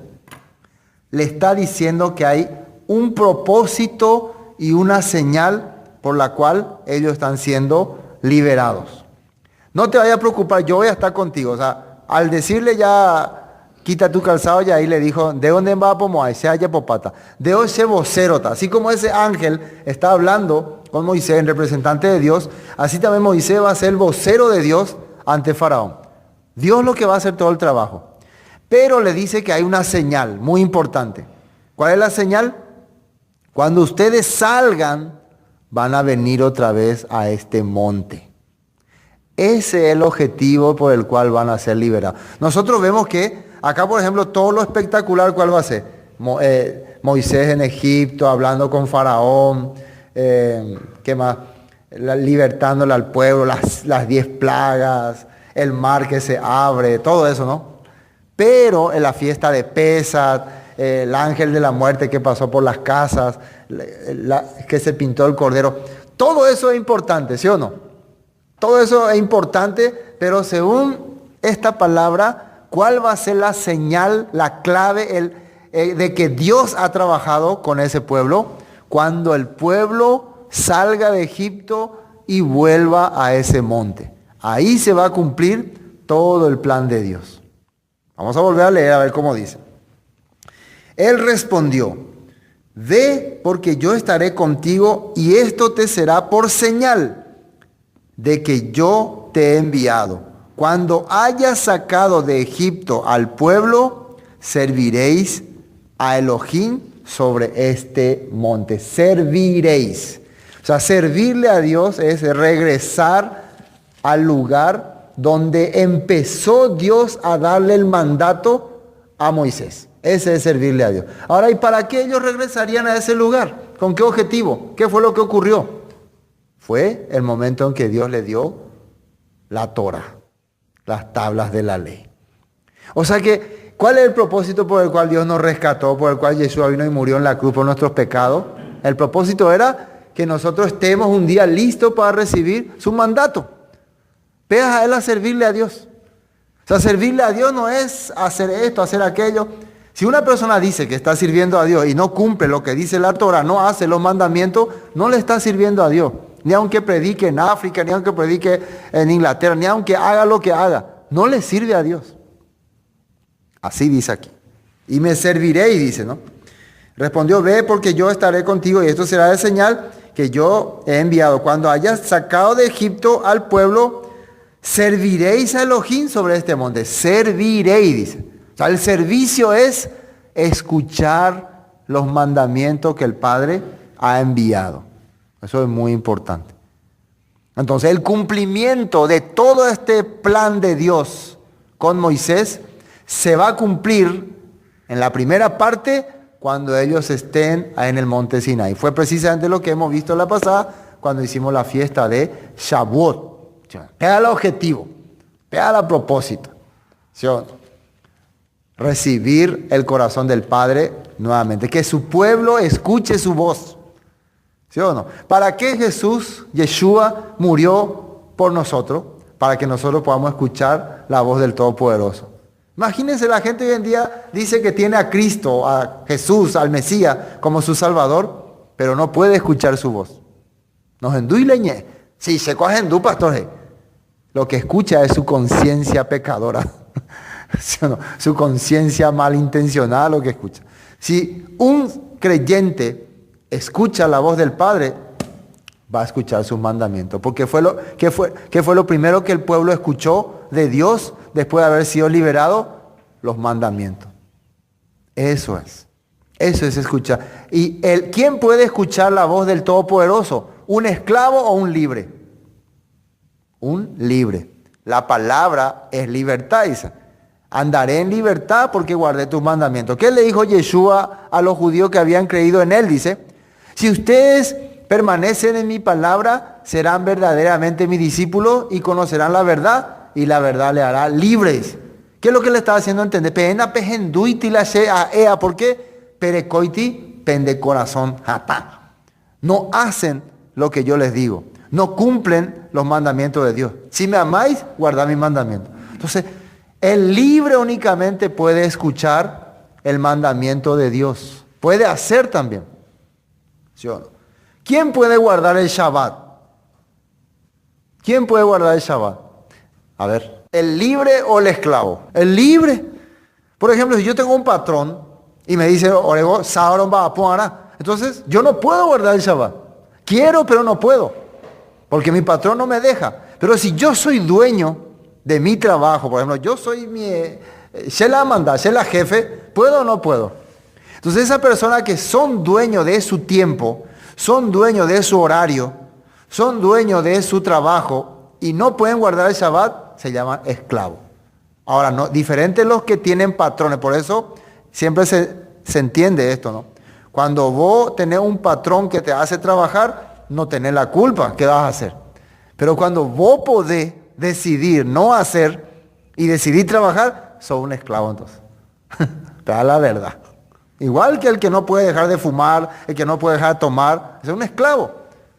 Le está diciendo que hay un propósito y una señal por la cual ellos están siendo liberados. No te vayas a preocupar, yo voy a estar contigo. O sea, al decirle ya, quita tu calzado, y ahí le dijo, ¿de dónde va a Pomoai? Se halla popata. De ese vocerota. Así como ese ángel está hablando con Moisés, en representante de Dios, así también Moisés va a ser el vocero de Dios ante Faraón. Dios lo que va a hacer todo el trabajo. Pero le dice que hay una señal muy importante. ¿Cuál es la señal? Cuando ustedes salgan, van a venir otra vez a este monte. Ese es el objetivo por el cual van a ser liberados. Nosotros vemos que acá, por ejemplo, todo lo espectacular, ¿cuál va a ser? Moisés en Egipto, hablando con Faraón, ¿qué más? Libertándole al pueblo, las 10 plagas, el mar que se abre, todo eso, ¿no? Pero en la fiesta de Pesach, el ángel de la muerte que pasó por las casas, que se pintó el cordero, todo eso es importante, ¿sí o no? Todo eso es importante, pero según esta palabra, ¿cuál va a ser la señal, la clave de que Dios ha trabajado con ese pueblo? Cuando el pueblo salga de Egipto y vuelva a ese monte. Ahí se va a cumplir todo el plan de Dios. Vamos a volver a leer a ver cómo dice. Él respondió: ve, porque yo estaré contigo y esto te será por señal de que yo te he enviado. Cuando hayas sacado de Egipto al pueblo, serviréis a Elohim sobre este monte. Serviréis. O sea, servirle a Dios es regresar al lugar donde empezó Dios a darle el mandato a Moisés. Ese es servirle a Dios. Ahora, ¿y para qué ellos regresarían a ese lugar? ¿Con qué objetivo? ¿Qué fue lo que ocurrió? Fue el momento en que Dios le dio la Torah, las tablas de la ley. O sea que, ¿cuál es el propósito por el cual Dios nos rescató, por el cual Yeshua vino y murió en la cruz por nuestros pecados? El propósito era que nosotros estemos un día listos para recibir su mandato. Veas a Él a servirle a Dios. O sea, servirle a Dios no es hacer esto, hacer aquello. Si una persona dice que está sirviendo a Dios y no cumple lo que dice la Torah, no hace los mandamientos, no le está sirviendo a Dios. Ni aunque predique en África, ni aunque predique en Inglaterra, ni aunque haga lo que haga, no le sirve a Dios. Así dice aquí. Y me serviréis, dice, ¿no? Respondió: ve, porque yo estaré contigo y esto será de señal que yo he enviado. Cuando hayas sacado de Egipto al pueblo, serviréis a Elohim sobre este monte. Serviréis, dice. O sea, el servicio es escuchar los mandamientos que el Padre ha enviado. Eso es muy importante. Entonces, el cumplimiento de todo este plan de Dios con Moisés se va a cumplir en la primera parte cuando ellos estén en el monte Sinai. Fue precisamente lo que hemos visto la pasada cuando hicimos la fiesta de Shavuot. Vea el objetivo, vea el propósito. ¿Sí o no? Recibir el corazón del Padre nuevamente. Que su pueblo escuche su voz. ¿Sí o no? ¿Para qué Jesús, Yeshua, murió por nosotros? Para que nosotros podamos escuchar la voz del Todopoderoso. Imagínense, la gente hoy en día dice que tiene a Cristo, a Jesús, al Mesías como su Salvador, pero no puede escuchar su voz. Nos endú y leñé. Sí, se coge endú, pastor. Lo que escucha es su conciencia pecadora. ¿Sí o no? Su conciencia malintencionada, lo que escucha. Si un creyente escucha la voz del Padre, va a escuchar sus mandamientos. Porque ¿qué fue lo primero que el pueblo escuchó de Dios después de haber sido liberado? Los mandamientos. Eso es escuchar. ¿Y quién puede escuchar la voz del Todopoderoso? ¿Un esclavo o un libre? Un libre. La palabra es libertad, dice. Andaré en libertad porque guardé tus mandamientos. ¿Qué le dijo Yeshua a los judíos que habían creído en él? Dice: si ustedes permanecen en mi palabra, serán verdaderamente mis discípulos y conocerán la verdad, y la verdad le hará libres. ¿Qué es lo que le estaba haciendo entender? Pena pejenduiti la ea. ¿Por qué? Perecoiti pende corazón jata. No hacen lo que yo les digo. No cumplen los mandamientos de Dios. Si me amáis, guardad mis mandamientos. Entonces, el libre únicamente puede escuchar el mandamiento de Dios. Puede hacer también. ¿Sí o no? ¿Quién puede guardar el Shabbat? ¿Quién puede guardar el Shabbat? A ver, ¿el libre o el esclavo? El libre. Por ejemplo, si yo tengo un patrón y me dice, Orego, Sauron va a poner, entonces yo no puedo guardar el Shabbat. Quiero, pero no puedo, porque mi patrón no me deja. Pero si yo soy dueño de mi trabajo, por ejemplo, yo soy Shela manda, Shela jefe, ¿puedo o no puedo? Entonces esas personas que son dueños de su tiempo, son dueños de su horario, son dueños de su trabajo y no pueden guardar el Shabbat, se llaman esclavos. Ahora, no, diferentes los que tienen patrones, por eso siempre se entiende esto, ¿no? Cuando vos tenés un patrón que te hace trabajar, no tenés la culpa, ¿qué vas a hacer? Pero cuando vos podés decidir no hacer y decidir trabajar, sos un esclavo entonces. Te da la verdad. Igual que el que no puede dejar de fumar, el que no puede dejar de tomar, es un esclavo.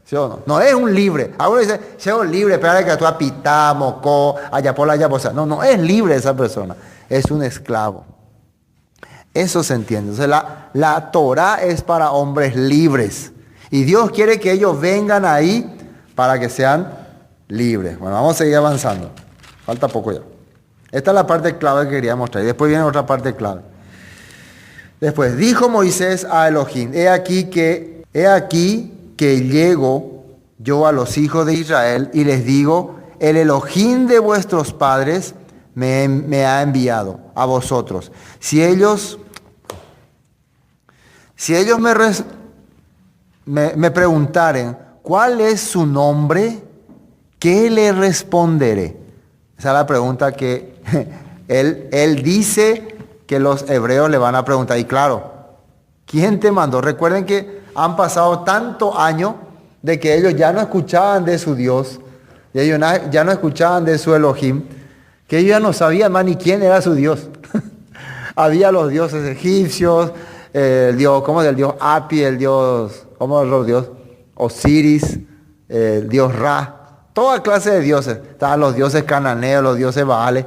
¿Sí o no? No es un libre. Algunos dicen, soy libre, espera que tú apitás, mocó, allá por allá, o sea, no es libre esa persona, es un esclavo. Eso se entiende. Entonces la Torah es para hombres libres. Y Dios quiere que ellos vengan ahí para que sean libres. Bueno, vamos a seguir avanzando. Falta poco ya. Esta es la parte clave que quería mostrar. Y después viene otra parte clave. Después, dijo Moisés a Elohim, he aquí que llego yo a los hijos de Israel y les digo, el Elohim de vuestros padres me ha enviado a vosotros. Si ellos me preguntaren, ¿cuál es su nombre? ¿Qué le responderé? Esa es la pregunta que él dice que los hebreos le van a preguntar. Y claro, ¿quién te mandó? Recuerden que han pasado tantos años de que ellos ya no escuchaban de su Dios, y ellos ya no escuchaban de su Elohim, que ellos ya no sabían más ni quién era su Dios. Había los dioses egipcios, el dios Api, ¿cómo es el dios? Osiris, el dios Ra, toda clase de dioses. Estaban los dioses cananeos, los dioses Baales.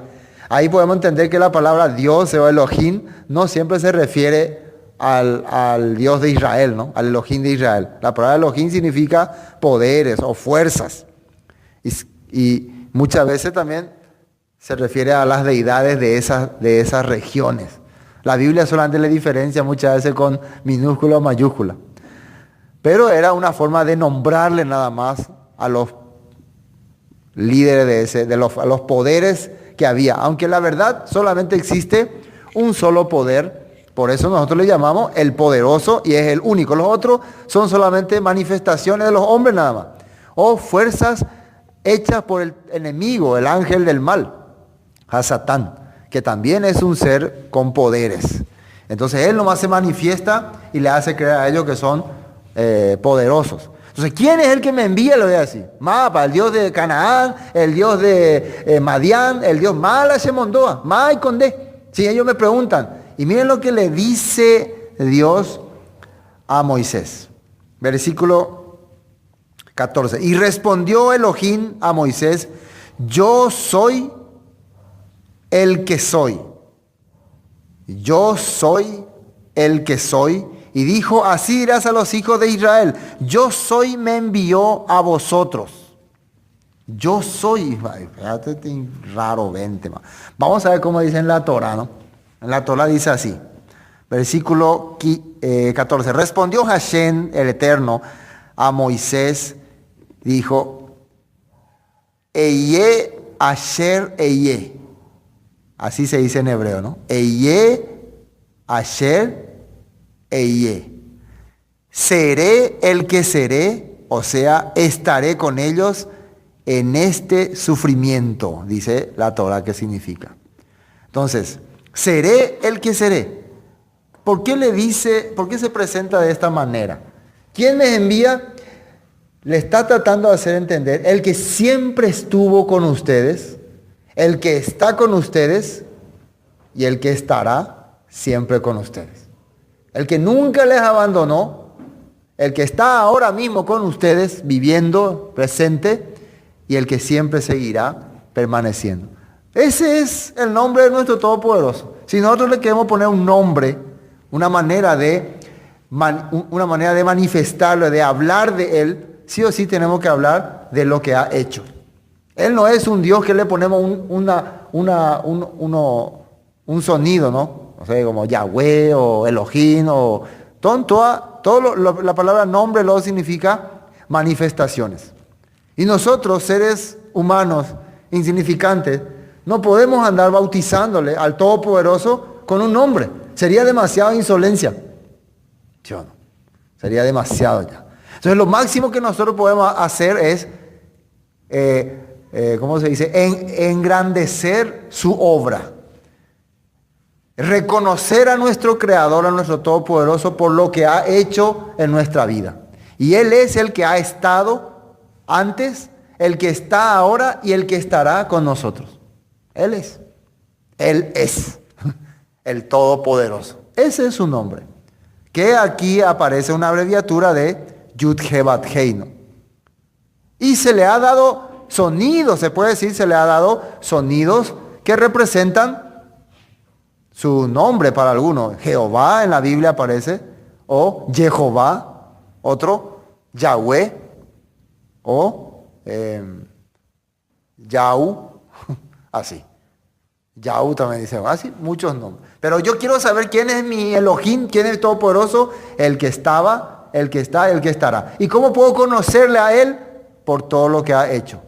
Ahí podemos entender que la palabra Dios o Elohim no siempre se refiere al Dios de Israel, ¿no? Al Elohim de Israel. La palabra Elohim significa poderes o fuerzas. Y muchas veces también se refiere a las deidades de esas regiones. La Biblia solamente le diferencia muchas veces con minúscula o mayúscula. Pero era una forma de nombrarle nada más a los líderes a los poderes que había. Aunque la verdad solamente existe un solo poder. Por eso nosotros le llamamos el poderoso y es el único. Los otros son solamente manifestaciones de los hombres nada más. O fuerzas hechas por el enemigo, el ángel del mal, a Satán, que también es un ser con poderes. Entonces él nomás se manifiesta y le hace creer a ellos que son poderosos. Entonces, ¿quién es el que me envía? Lo voy a decir. Mapa, el Dios de Canaán, el Dios de Madián, el Dios Mala Shemondoa, Ma y Condé. Si ellos me preguntan, y miren lo que le dice Dios a Moisés. Versículo 14. Y respondió Elohim a Moisés, yo soy el que soy. Yo soy el que soy. Y dijo, así dirás a los hijos de Israel, yo soy me envió a vosotros. Yo soy, fíjate, raro, vente. Vamos a ver cómo dice en la Torah, ¿no? En la Torah dice así, versículo 14. Respondió Hashem, el Eterno, a Moisés, dijo, Eye asher eye. Así se dice en hebreo, ¿no? Eye asher eye. Seré el que seré, o sea, estaré con ellos en este sufrimiento, dice la Torah, ¿qué significa? Entonces, seré el que seré. ¿Por qué se presenta de esta manera? ¿Quién me envía? Le está tratando de hacer entender el que siempre estuvo con ustedes, el que está con ustedes y el que estará siempre con ustedes. El que nunca les abandonó, el que está ahora mismo con ustedes, viviendo, presente, y el que siempre seguirá permaneciendo. Ese es el nombre de nuestro Todopoderoso. Si nosotros le queremos poner un nombre, una manera de manifestarlo, de hablar de Él, sí o sí tenemos que hablar de lo que ha hecho. Él no es un Dios que le ponemos un sonido, ¿no? O sea, como Yahweh o Elohim o la palabra nombre luego significa manifestaciones. Y nosotros, seres humanos insignificantes, no podemos andar bautizándole al Todopoderoso con un nombre. Sería demasiada insolencia. ¿Sí o no? Sería demasiado ya. Entonces lo máximo que nosotros podemos hacer es, ¿cómo se dice? Engrandecer su obra. Reconocer a nuestro Creador, a nuestro Todopoderoso, por lo que ha hecho en nuestra vida. Y Él es el que ha estado antes, el que está ahora y el que estará con nosotros. Él es el Todopoderoso. Ese es su nombre. Que aquí aparece una abreviatura de Yud-He-Bat-Hei, ¿no? Y se le ha dado sonidos, se puede decir, se le ha dado sonidos que representan su nombre para algunos. Jehová en la Biblia aparece, o Jehová, otro, Yahweh, o Yahu, así. Yahu también dice, así, muchos nombres. Pero yo quiero saber quién es mi Elohim, quién es el Todopoderoso, el que estaba, el que está, el que estará. ¿Y cómo puedo conocerle a Él? Por todo lo que ha hecho.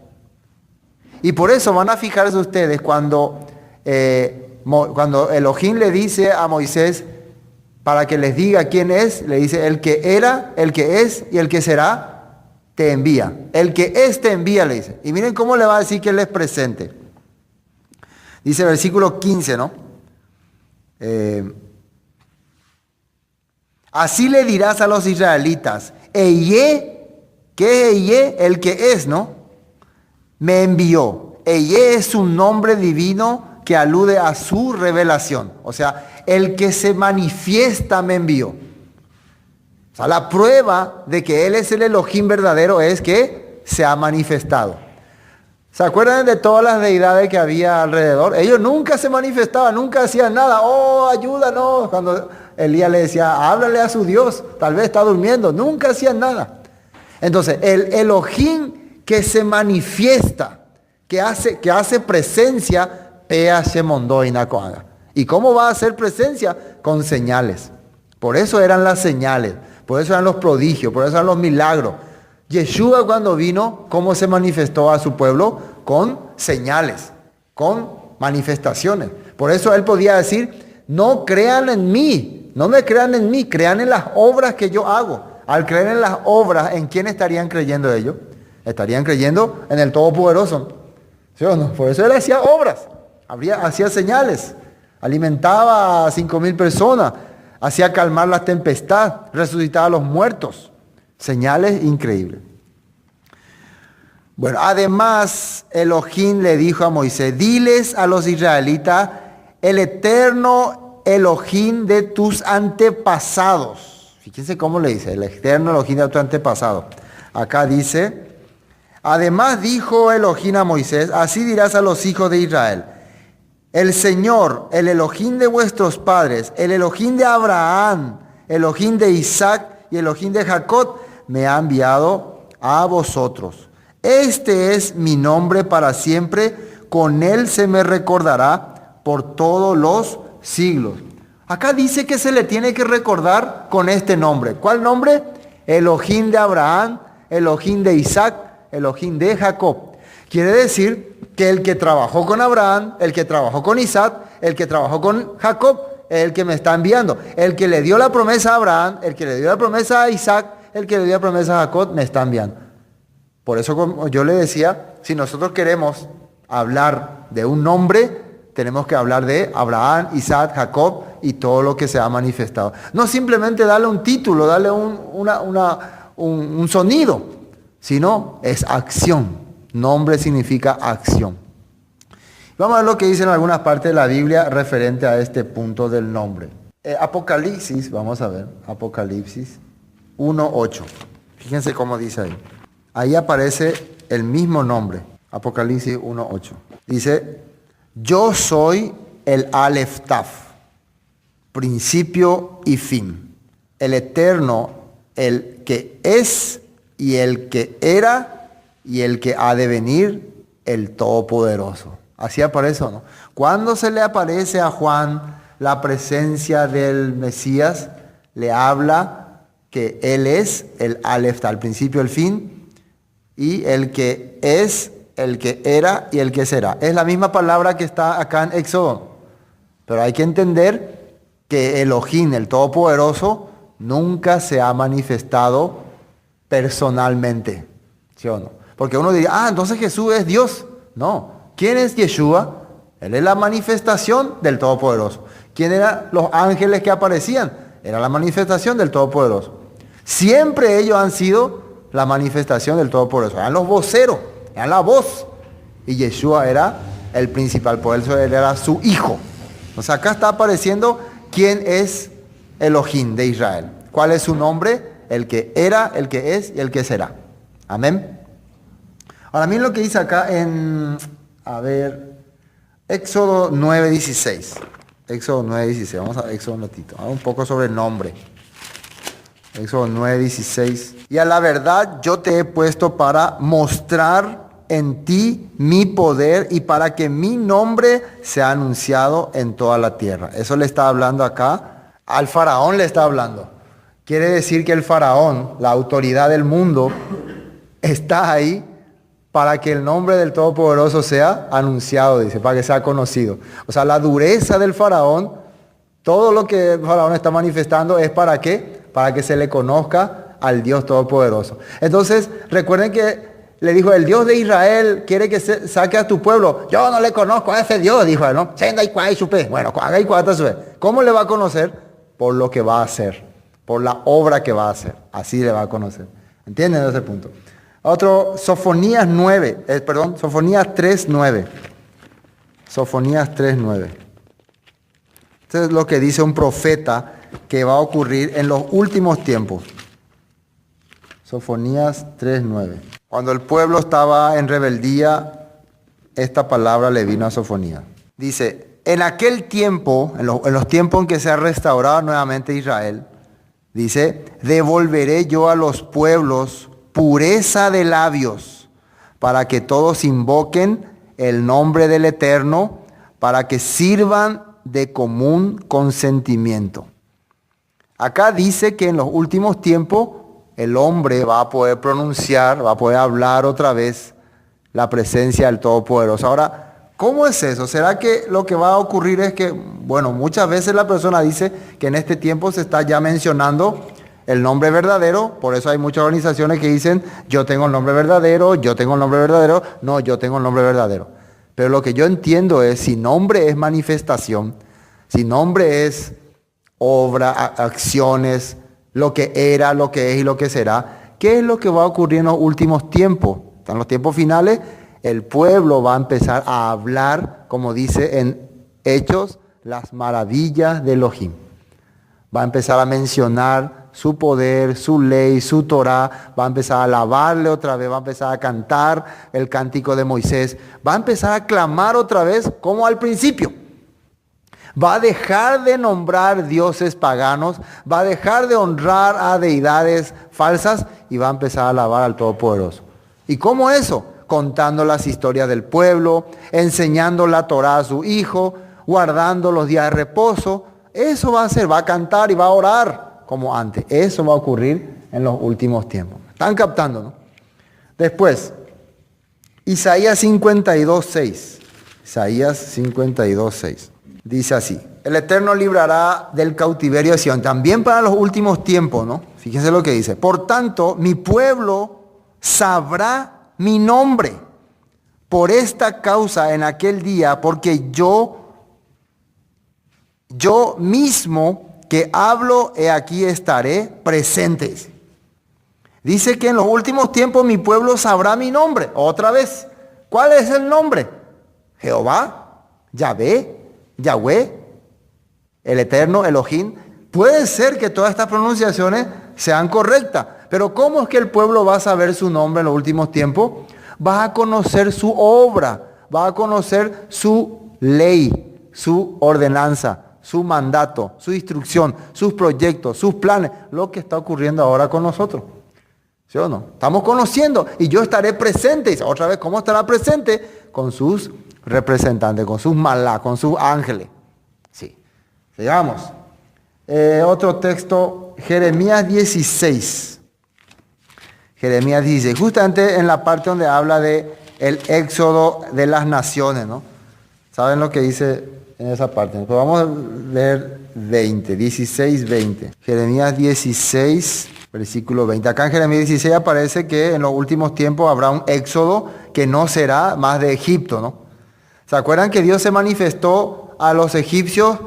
Y por eso van a fijarse ustedes cuando Elohim le dice a Moisés, para que les diga quién es, le dice, el que era, el que es y el que será, te envía. El que es, te envía, le dice. Y miren cómo le va a decir que Él es presente. Dice versículo 15, ¿no? Así le dirás a los israelitas, Eyé, ¿qué es Eyé? El que es, ¿no? Me envió. Eyé es un nombre divino que alude a su revelación. O sea, el que se manifiesta me envió. O sea, la prueba de que Él es el Elohim verdadero es que se ha manifestado. ¿Se acuerdan de todas las deidades que había alrededor? Ellos nunca se manifestaban, nunca hacían nada. Oh, ayúdanos. Cuando Elías le decía, háblale a su Dios, tal vez está durmiendo. Nunca hacían nada. Entonces, el Elohim que se manifiesta, que hace presencia, ¿y cómo va a hacer presencia? Con señales. Por eso eran las señales, por eso eran los prodigios, por eso eran los milagros. Yeshua cuando vino, ¿cómo se manifestó a su pueblo? Con señales, con manifestaciones. Por eso Él podía decir, no crean en mí, no me crean en mí, crean en las obras que yo hago. Al creer en las obras, ¿en quién estarían creyendo ellos? Estarían creyendo en el Todopoderoso. ¿Sí o no? Por eso Él hacía obras, hacía señales, alimentaba a 5,000 personas, hacía calmar las tempestades, resucitaba a los muertos. Señales increíbles. Bueno, además Elohim le dijo a Moisés, diles a los israelitas, el eterno Elohim de tus antepasados. Fíjense cómo le dice, el eterno Elohim de tus antepasados. Acá dice, además dijo Elohim a Moisés, así dirás a los hijos de Israel, el Señor, el Elohim de vuestros padres, el Elohim de Abraham, Elohim de Isaac y Elohim de Jacob, me ha enviado a vosotros. Este es mi nombre para siempre, con él se me recordará por todos los siglos. Acá dice que se le tiene que recordar con este nombre. ¿Cuál nombre? Elohim de Abraham, Elohim de Isaac, Elohim de Jacob. Quiere decir que el que trabajó con Abraham, el que trabajó con Isaac, el que trabajó con Jacob, es el que me está enviando. El que le dio la promesa a Abraham, el que le dio la promesa a Isaac, el que le dio la promesa a Jacob, me está enviando. Por eso, como yo le decía, si nosotros queremos hablar de un nombre, tenemos que hablar de Abraham, Isaac, Jacob y todo lo que se ha manifestado. No simplemente darle un título, darle un sonido, sino es acción. Nombre significa acción. Vamos a ver lo que dice en algunas partes de la Biblia referente a este punto del nombre. Apocalipsis, vamos a ver, Apocalipsis 1:8. Fíjense cómo dice ahí. Ahí aparece el mismo nombre, Apocalipsis 1:8. Dice, yo soy el Aleph Taf, principio y fin, el eterno, el que es y el que era y el que ha de venir, el Todopoderoso. Así aparece, ¿no? Cuando se le aparece a Juan la presencia del Mesías, le habla que Él es el Aleph, está al principio, el fin, y el que es, el que era y el que será. Es la misma palabra que está acá en Éxodo, pero hay que entender que Elohim, el Todopoderoso, nunca se ha manifestado personalmente, ¿sí o no? Porque uno diría, entonces Jesús es Dios. No. ¿Quién es Yeshua? Él es la manifestación del Todopoderoso. ¿Quién eran los ángeles que aparecían? Era la manifestación del Todopoderoso. Siempre ellos han sido la manifestación del Todopoderoso. Eran los voceros, eran la voz. Y Yeshua era el principal, por eso él era su hijo. O sea, acá está apareciendo quién es Elohim de Israel. ¿Cuál es su nombre? El que era, el que es y el que será. Amén. Ahora miren lo que dice acá en, Éxodo 9:16. Éxodo 9:16. Vamos a Éxodo un ratito. Un poco sobre el nombre. Éxodo 9:16. Y a la verdad yo te he puesto para mostrar en ti mi poder y para que mi nombre sea anunciado en toda la tierra. Eso le está hablando acá. Al faraón le está hablando. Quiere decir que el faraón, la autoridad del mundo, está ahí para que el nombre del Todopoderoso sea anunciado, dice, para que sea conocido. O sea, la dureza del faraón, todo lo que el faraón está manifestando es ¿para qué? Para que se le conozca al Dios Todopoderoso. Entonces, recuerden que le dijo, el Dios de Israel quiere que saque a tu pueblo. Yo no le conozco a ese Dios, dijo él, ¿no? Bueno, ¿cómo le va a conocer? Por lo que va a hacer, por la obra que va a hacer. Así le va a conocer. ¿Entienden ese punto? Otro, Sofonías 3:9. Sofonías 3:9. Esto es lo que dice un profeta que va a ocurrir en los últimos tiempos. Sofonías 3:9. Cuando el pueblo estaba en rebeldía, esta palabra le vino a Sofonías. Dice, en aquel tiempo, en los tiempos en que se ha restaurado nuevamente Israel, dice, devolveré yo a los pueblos pureza de labios, para que todos invoquen el nombre del Eterno, para que sirvan de común consentimiento. Acá dice que en los últimos tiempos el hombre va a poder pronunciar, va a poder hablar otra vez la presencia del Todopoderoso. Ahora, ¿cómo es eso? ¿Será que lo que va a ocurrir es que, muchas veces la persona dice que en este tiempo se está ya mencionando el nombre verdadero? Por eso hay muchas organizaciones que dicen, yo tengo el nombre verdadero, yo tengo el nombre verdadero. No, yo tengo el nombre verdadero. Pero lo que yo entiendo es, si nombre es manifestación, si nombre es obra, acciones, lo que era, lo que es y lo que será, ¿qué es lo que va a ocurrir en los últimos tiempos? En los tiempos finales, el pueblo va a empezar a hablar, como dice en Hechos, las maravillas de Elohim. Va a empezar a mencionar su poder, su ley, su Torah, va a empezar a alabarle otra vez, va a empezar a cantar el cántico de Moisés, va a empezar a clamar otra vez como al principio. Va a dejar de nombrar dioses paganos, va a dejar de honrar a deidades falsas y va a empezar a alabar al Todopoderoso. ¿Y cómo eso? Contando las historias del pueblo, enseñando la Torah a su hijo, guardando los días de reposo. Eso va a hacer, va a cantar y va a orar como antes. Eso va a ocurrir en los últimos tiempos. ¿Están captando, no? Después, Isaías 52:6. Isaías 52:6. Dice así, el Eterno librará del cautiverio de Sión, también para los últimos tiempos, ¿no? Fíjense lo que dice. Por tanto, mi pueblo sabrá mi nombre. Por esta causa en aquel día, porque yo mismo que hablo, he aquí estaré presente. Dice que en los últimos tiempos mi pueblo sabrá mi nombre. Otra vez, ¿cuál es el nombre? Jehová, Yahvé, Yahweh, el Eterno, Elohim. Puede ser que todas estas pronunciaciones sean correctas, pero ¿cómo es que el pueblo va a saber su nombre en los últimos tiempos? Va a conocer su obra, va a conocer su ley, su ordenanza, su mandato, su instrucción, sus proyectos, sus planes, lo que está ocurriendo ahora con nosotros. ¿Sí o no? Estamos conociendo y yo estaré presente. Dice, otra vez, ¿cómo estará presente? Con sus representantes, con sus malá, con sus ángeles. Sí. Sigamos. Otro texto, Jeremías 16. Jeremías 16, justamente en la parte donde habla de el éxodo de las naciones, ¿no? ¿Saben lo que dice en esa parte? Pues vamos a leer 16, 20. Jeremías 16, versículo 20. Acá en Jeremías 16 aparece que en los últimos tiempos habrá un éxodo que no será más de Egipto, ¿no? ¿Se acuerdan que Dios se manifestó a los egipcios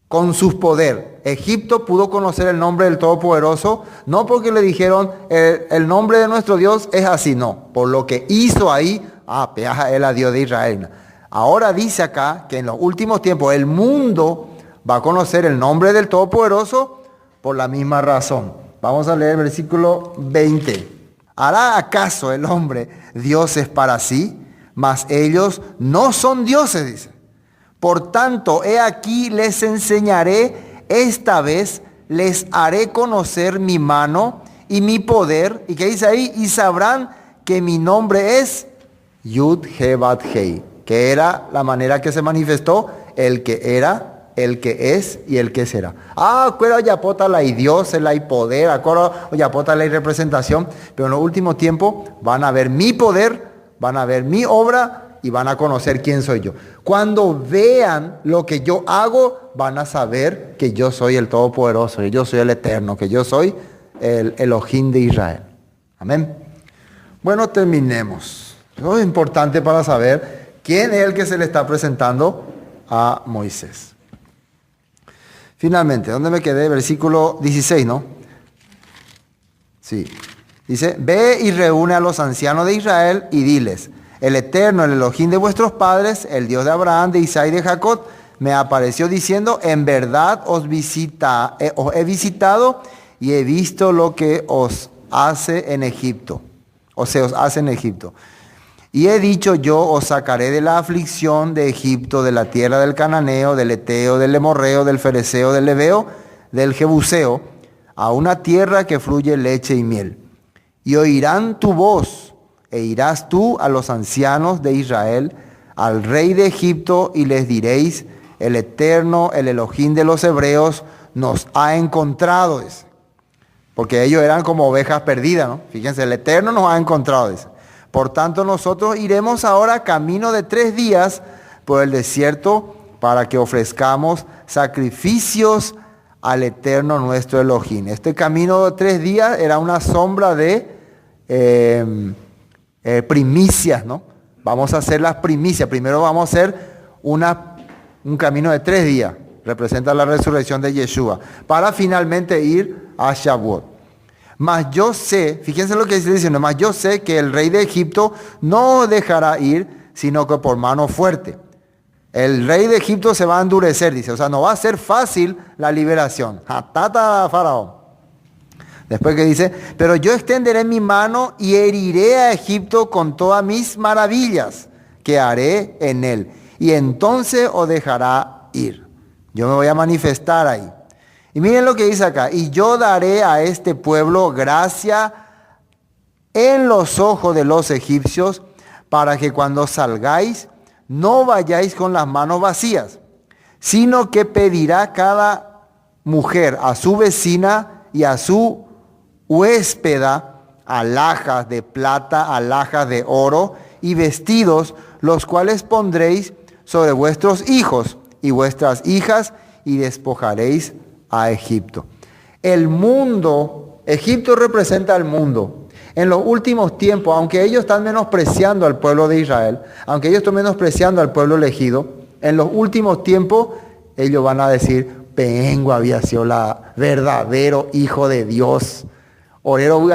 con su poder? Egipto pudo conocer el nombre del Todopoderoso, no porque le dijeron el nombre de nuestro Dios es así, no. Por lo que hizo ahí, peaja él a Dios de Israel. Ahora dice acá que en los últimos tiempos el mundo va a conocer el nombre del Todopoderoso por la misma razón. Vamos a leer el versículo 20. ¿Hará acaso el hombre dioses para sí? Mas ellos no son dioses, dice. Por tanto, he aquí les enseñaré, esta vez les haré conocer mi mano y mi poder. ¿Y qué dice ahí? Y sabrán que mi nombre es Yud He Bat Hei, que era la manera que se manifestó el que era, el que es y el que será. Acuerdo yapota la y Dios, la y poder, acuerdo yapota la y representación, pero en los últimos tiempos van a ver mi poder, van a ver mi obra y van a conocer quién soy yo. Cuando vean lo que yo hago, van a saber que yo soy el Todopoderoso, que yo soy el Eterno, que yo soy el Elohim de Israel. Amén. Bueno, terminemos. Eso es importante para saber quién es el que se le está presentando a Moisés. Finalmente, ¿dónde me quedé? Versículo 16, ¿no? Sí. Dice, ve y reúne a los ancianos de Israel y diles, el Eterno, el Elohim de vuestros padres, el Dios de Abraham, de Isaac y de Jacob, me apareció diciendo, en verdad os he visitado y he visto lo que os hace en Egipto, o se os hace en Egipto. Y he dicho, yo os sacaré de la aflicción de Egipto, de la tierra del Cananeo, del Eteo, del Emorreo, del Fereceo, del Leveo, del Jebuseo, a una tierra que fluye leche y miel. Y oirán tu voz, e irás tú a los ancianos de Israel, al rey de Egipto, y les diréis, el Eterno, el Elohim de los hebreos, nos ha encontrado, dice. Porque ellos eran como ovejas perdidas, ¿no? Fíjense, el Eterno nos ha encontrado, dice. Por tanto, nosotros iremos ahora camino de 3 días por el desierto para que ofrezcamos sacrificios al Eterno nuestro Elohim. Este camino de 3 días era una sombra de primicias, ¿no? Vamos a hacer las primicias. Primero vamos a hacer un camino de 3 días. Representa la resurrección de Yeshua. Para finalmente ir a Shavuot. Mas yo sé, fíjense lo que dice diciendo, mas yo sé que el rey de Egipto no dejará ir, sino que por mano fuerte. El rey de Egipto se va a endurecer, dice, o sea, no va a ser fácil la liberación. Hatata Faraón. Después que dice, pero yo extenderé mi mano y heriré a Egipto con todas mis maravillas que haré en él. Y entonces os dejará ir. Yo me voy a manifestar ahí. Y miren lo que dice acá, y yo daré a este pueblo gracia en los ojos de los egipcios, para que cuando salgáis no vayáis con las manos vacías, sino que pedirá cada mujer a su vecina y a su huéspeda alhajas de plata, alhajas de oro y vestidos, los cuales pondréis sobre vuestros hijos y vuestras hijas, y despojaréis a Egipto. El mundo, Egipto representa al mundo. En los últimos tiempos, aunque ellos están menospreciando al pueblo de Israel, aunque ellos están menospreciando al pueblo elegido, en los últimos tiempos ellos van a decir, Pengo había sido la verdadero hijo de Dios. Orero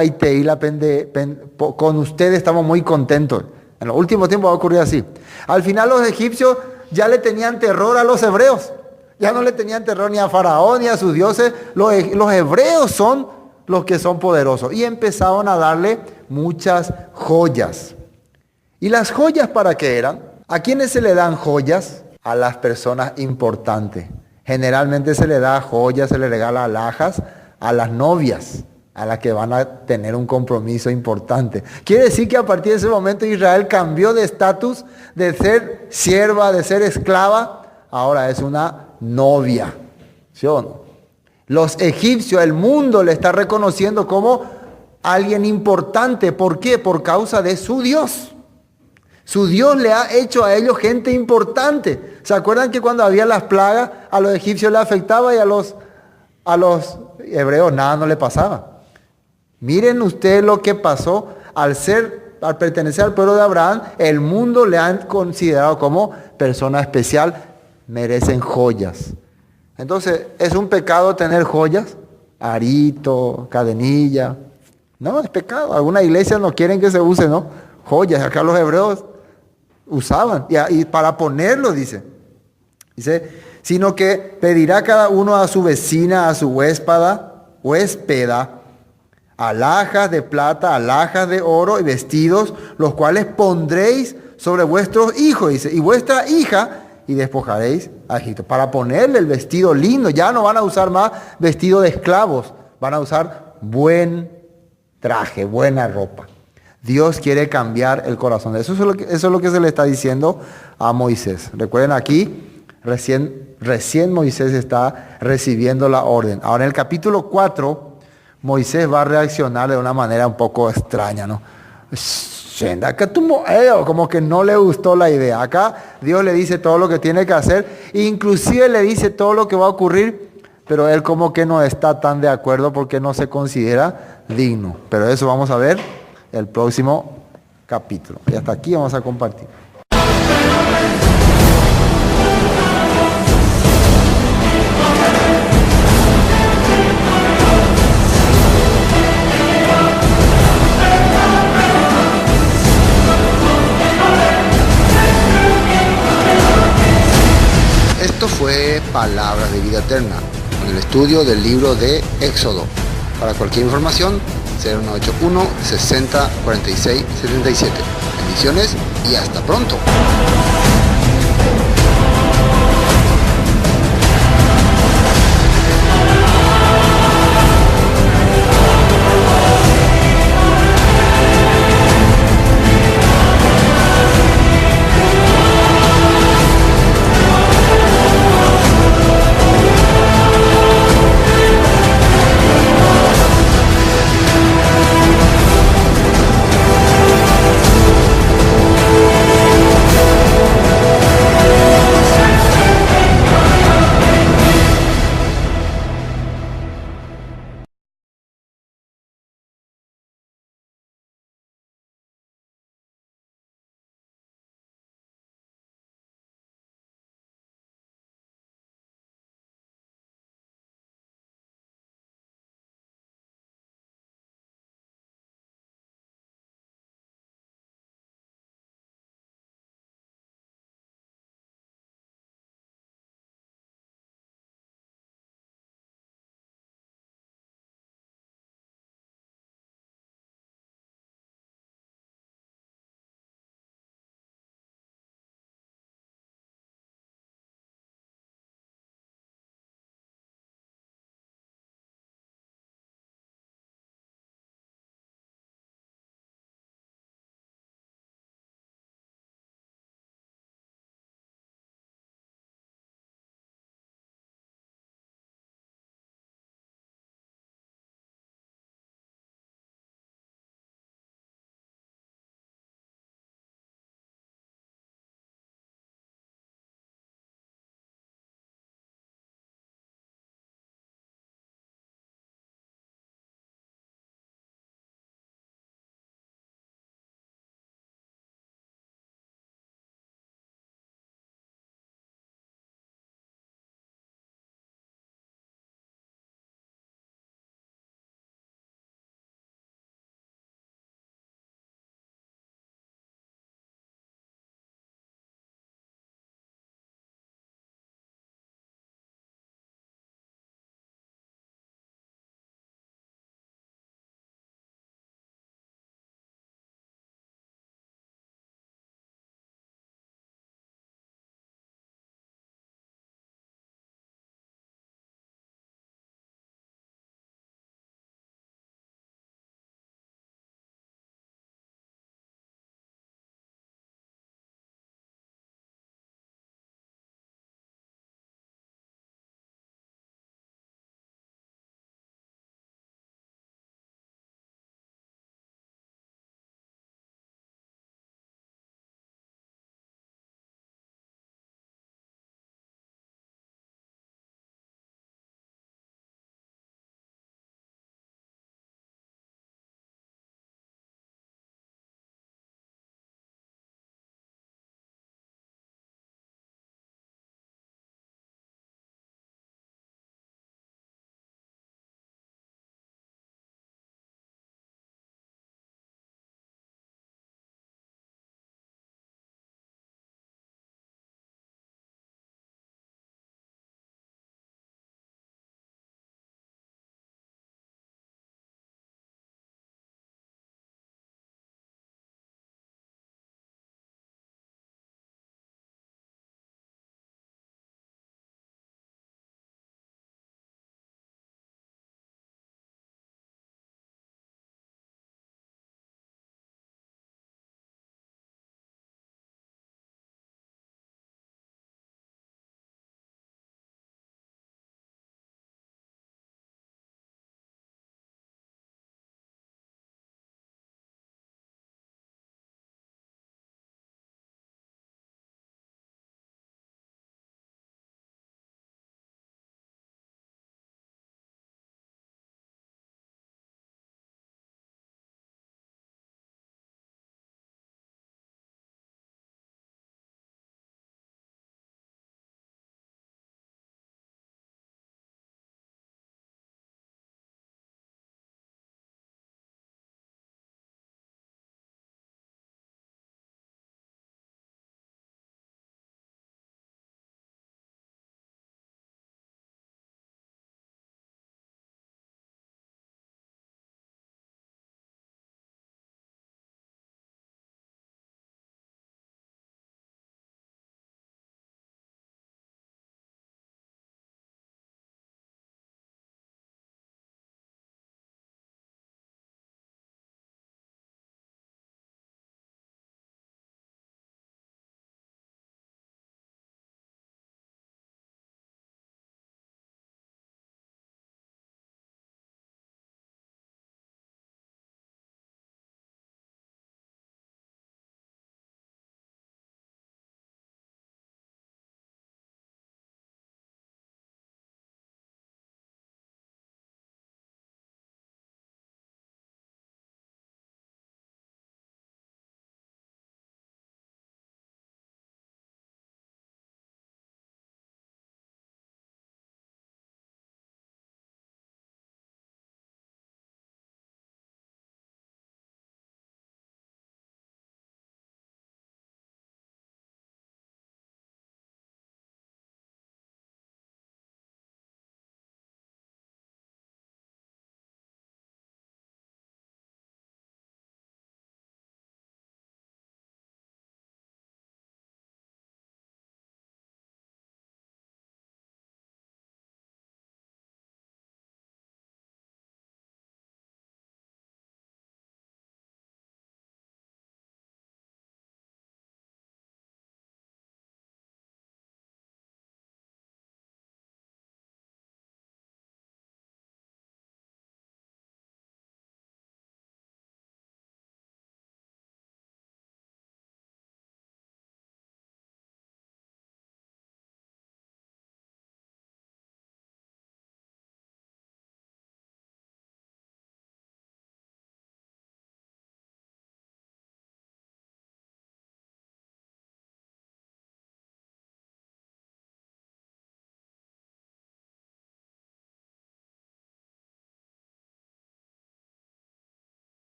con ustedes estamos muy contentos. En los últimos tiempos va a ocurrir así. Al final los egipcios ya le tenían terror a los hebreos. Ya no le tenían terror ni a Faraón ni a sus dioses. Los hebreos son los que son poderosos. Y empezaron a darle muchas joyas. ¿Y las joyas para qué eran? ¿A quiénes se le dan joyas? A las personas importantes. Generalmente se le da joyas, se le regala alhajas a las novias, a las que van a tener un compromiso importante. Quiere decir que a partir de ese momento Israel cambió de estatus, de ser sierva, de ser esclava, ahora es una novia, ¿sí o no? Los egipcios, el mundo le está reconociendo como alguien importante. ¿Por qué? Por causa de su Dios. Su Dios le ha hecho a ellos gente importante. ¿Se acuerdan que cuando había las plagas a los egipcios les afectaba y a los hebreos nada no le pasaba? Miren ustedes lo que pasó al pertenecer al pueblo de Abraham. El mundo le han considerado como persona especial, merecen joyas. Entonces, ¿es un pecado tener joyas? Arito, cadenilla. No, es pecado. Algunas iglesias no quieren que se use, ¿no? Joyas. Acá los hebreos usaban. Y para ponerlo, dice, sino que pedirá cada uno a su vecina, a su huéspeda, alhajas de plata, alhajas de oro y vestidos, los cuales pondréis sobre vuestros hijos, dice, y vuestra hija, y despojaréis a Egipto. Para ponerle el vestido lindo, ya no van a usar más vestido de esclavos, van a usar buen traje, buena ropa. Dios quiere cambiar el corazón. Eso es lo que se le está diciendo a Moisés. Recuerden aquí, recién Moisés está recibiendo la orden. Ahora en el capítulo 4, Moisés va a reaccionar de una manera un poco extraña, ¿no? Como que no le gustó la idea. Acá Dios le dice todo lo que tiene que hacer, inclusive le dice todo lo que va a ocurrir, pero él como que no está tan de acuerdo porque no se considera digno. Pero eso vamos a ver el próximo capítulo. Y hasta aquí vamos a compartir. Esto fue Palabras de Vida Eterna, con el estudio del libro de Éxodo. Para cualquier información, 0181 60 46 77. Bendiciones y hasta pronto.